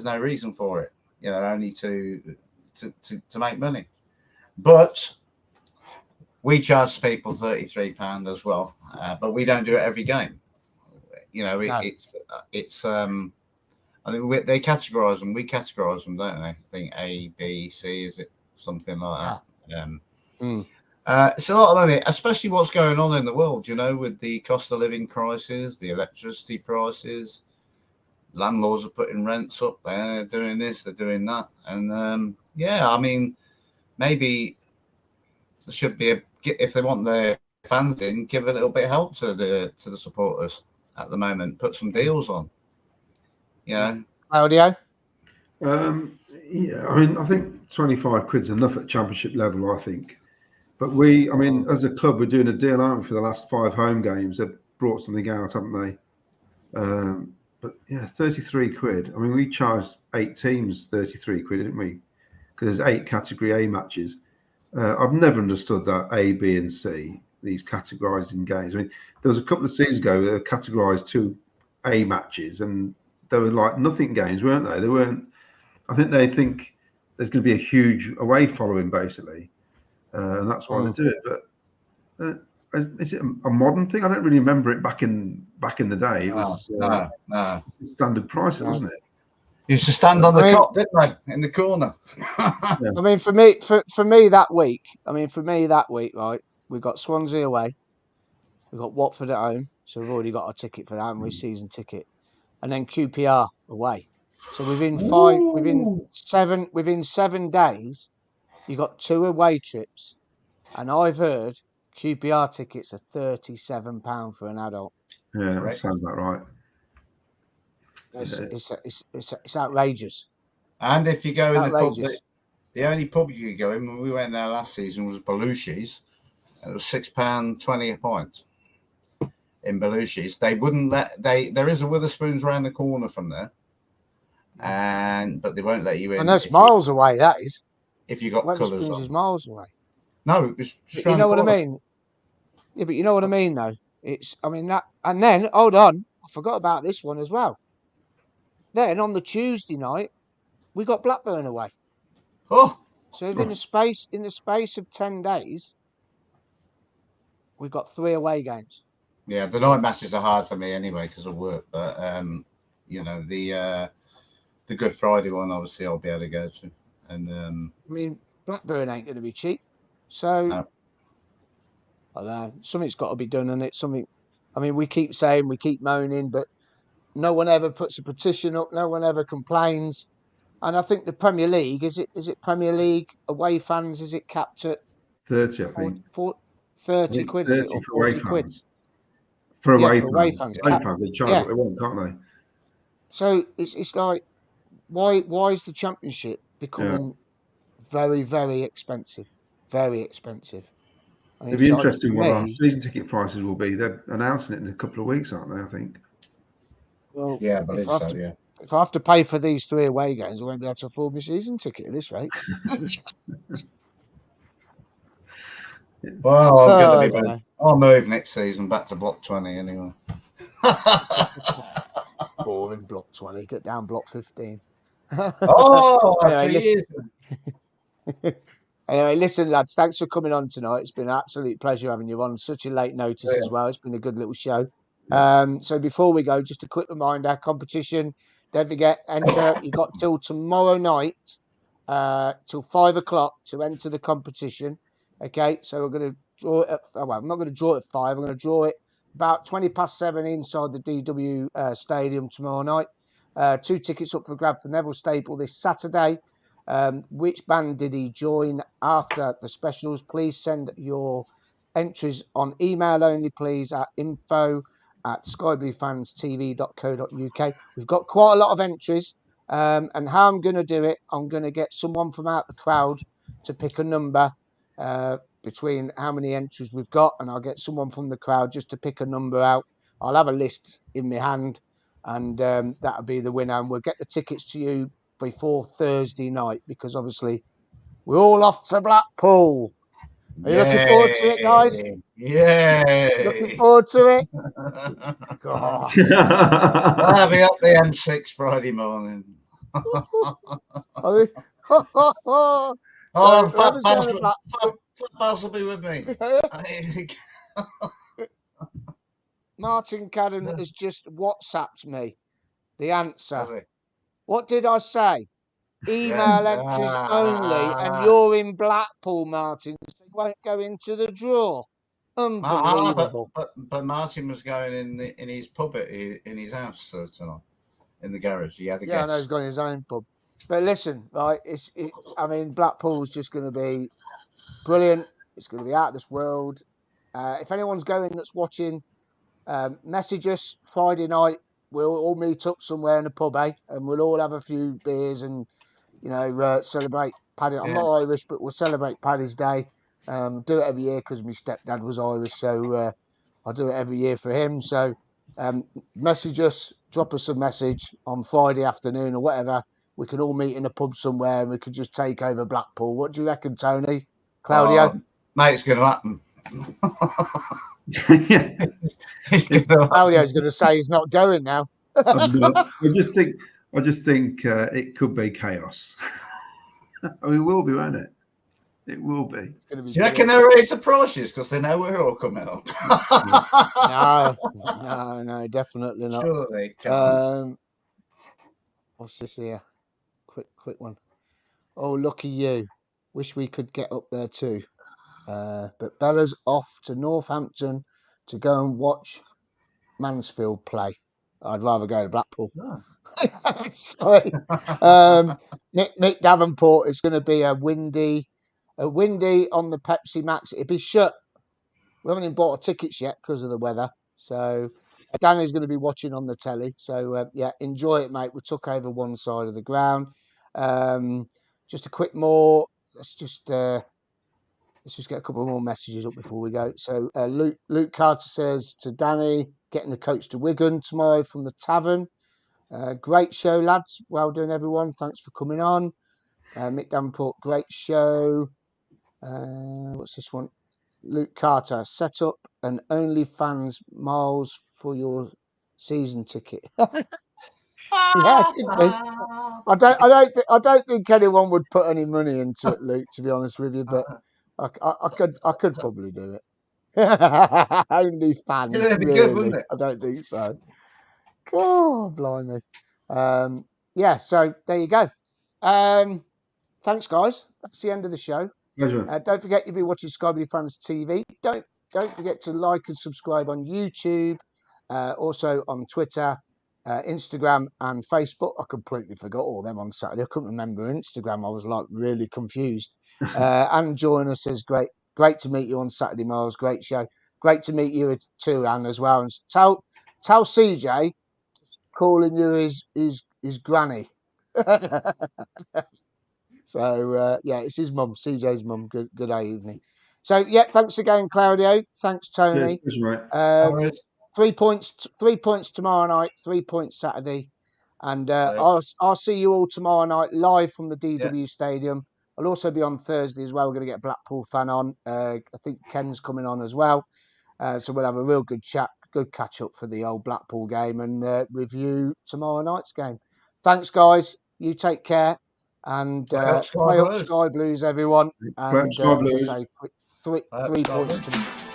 no reason for it. You know, only to make money. But we charge people £33 as well. But we don't do it every game. You know, it's. I think they categorise them. We categorise them, don't they? I think A, B, C, is it something like that? It's a lot of money, especially what's going on in the world, you know, with the cost of living crisis, the electricity prices. Landlords are putting rents up. They're doing this, they're doing that. And, I mean, maybe there should be, if they want their fans in, give a little bit of help to the supporters at the moment. Put some deals on. Yeah. Audio? I mean, I think 25 quid's enough at championship level, I think. But as a club, we're doing a deal, aren't we, for the last 5 home games? They've brought something out, haven't they? But yeah, 33 quid. I mean, we charged 8 teams 33 quid, didn't we? Because there's 8 category A matches. I've never understood that A, B, and C, these categorising games. I mean, there was a couple of seasons ago where they categorised 2 A matches and they were like nothing games, weren't they? They weren't. I think they think there's going to be a huge away following, basically, and that's why they do it. But is it a modern thing? I don't really remember it back in the day. It was no standard prices, wasn't it? You used to stand on the cop, didn't they, in the corner? I mean, for me that week, right, we got Swansea away, we got Watford at home, so we've already got our ticket for that, and we season ticket, and then QPR away. So within 7 days, you got 2 away trips, and I've heard QPR tickets are £37 for an adult. Yeah, that sounds about right. It's outrageous. And if you go in the pub, the only pub you could go in when we went there last season was Belushi's. It was £6.20 a pint in Belushi's. They wouldn't let there is a Witherspoons around the corner from there, but they won't let you in. And that's miles away. That is. If you got colours on. Is miles away. No, it was. You know what I mean? Yeah, but you know what I mean, though. That. And then hold on, I forgot about this one as well. Then on the Tuesday night, we got Blackburn away. Oh, so in the space of 10 days, we got 3 away games. Yeah, the night matches are hard for me anyway because of work. But the Good Friday one, obviously, I'll be able to go to. And I mean, Blackburn ain't going to be cheap, so no. I don't know. Something's got to be done, and it's something. I mean, we keep moaning, but no one ever puts a petition up. No one ever complains. And I think the Premier League is it Premier League away fans? Is it capped at 30? I think 30 quid. 30 is it, or for away 40 quid? Fans. For away fans. Away fans, they charge what they want, can't they? So it's like, why is the Championship becoming very, very expensive? Very expensive. It'd be interesting what our season ticket prices will be. They're announcing it in a couple of weeks, aren't they? I think. Well, yeah, but if I have to pay for these 3 away games, I won't be able to afford my season ticket at this rate. Well, I'll move next season back to Block 20 anyway. Boring Block 20. Get down Block 15. Anyway, listen, lads, thanks for coming on tonight. It's been an absolute pleasure having you on such a late notice as well. It's been a good little show. So before we go, just a quick reminder, competition, don't forget, enter. You've got till tomorrow night, till 5 o'clock to enter the competition. Okay, so we're going to draw it I'm not going to draw it at 5. I'm going to draw it about 7:20 inside the DW Stadium tomorrow night. 2 tickets up for grab for Neville Staple this Saturday. Which band did he join after the specials? Please send your entries on email only, please, at info@skybluefanstv.co.uk. We've got quite a lot of entries, and how I'm going to do it, I'm going to get someone from out the crowd to pick a number between how many entries we've got, and I'll get someone from the crowd just to pick a number out. I'll have a list in my hand, and that'll be the winner, and we'll get the tickets to you before Thursday night, because obviously we're all off to Blackpool. Are you looking forward to it, guys? Yeah. Looking forward to it? God. I'll be up the M6 Friday morning. Fat Baz will be with me. Martin Cadden has just WhatsApped me the answer. What did I say? Email entries only, and you're in Blackpool, Martin, so you won't go into the draw. Unbelievable. But Martin was going in his pub in his house tonight, in the garage. He had a guest. I know he's got his own pub. But listen, right? Blackpool's just going to be brilliant. It's going to be out of this world. If anyone's going that's watching, message us Friday night. We'll all meet up somewhere in a pub, and we'll all have a few beers and, celebrate Paddy. I'm not Irish, but we'll celebrate Paddy's Day. Do it every year because my stepdad was Irish, so I'll do it every year for him. So message us, drop us a message on Friday afternoon or whatever. We can all meet in a pub somewhere and we could just take over Blackpool. What do you reckon, Tony? Claudio? Mate, it's going to happen. Claudio's going to say he's not going now. I just think it could be chaos. I mean, it will be, won't it? It will be. Do you reckon they'll raise the prices because they know we're all coming up? No, definitely not. Sure they can't. What's this here? Quick one. Oh, lucky you. Wish we could get up there too. But Bella's off to Northampton to go and watch Mansfield play. I'd rather go to Blackpool. Oh. Sorry. Nick Davenport is going to be a windy on the Pepsi Max. It'd be shut. We haven't even bought our tickets yet because of the weather. So Danny's going to be watching on the telly. So yeah, enjoy it, mate. We took over one side of the ground. Just a quick more. Let's just get a couple more messages up before we go. So Luke Carter says to Danny, getting the coach to Wigan tomorrow from the tavern. Great show, lads. Well done, everyone. Thanks for coming on. Mick Davenport, great show. What's this one? Luke Carter, set up an OnlyFans miles for your season ticket. Yeah, I don't think anyone would put any money into it, Luke. To be honest with you, but I could probably do it. OnlyFans, It'd be really? good, wouldn't it? I don't think so. God, blimey. Yeah, so there you go. Thanks, guys. That's the end of the show. Pleasure. Don't forget you'll be watching Sky Blue Fans TV. Don't forget to like and subscribe on YouTube, also on Twitter, Instagram and Facebook. I completely forgot all them on Saturday. I couldn't remember Instagram. I was like really confused. And join us is great to meet you on Saturday, Miles. Great show. Great to meet you too, Anne, as well. And tell CJ calling you his granny. So yeah, it's his mum, CJ's mum. Good evening. So yeah, thanks again, Claudio. Thanks, Tony. Yeah, 3 points tomorrow night. 3 points Saturday, and I'll see you all tomorrow night live from the DW Stadium. I'll also be on Thursday as well. We're going to get a Blackpool fan on. I think Ken's coming on as well. So we'll have a real good chat, good catch up for the old Blackpool game and review tomorrow night's game. Thanks, guys. You take care. And play up Sky Blues, everyone. And as I say, 3 points to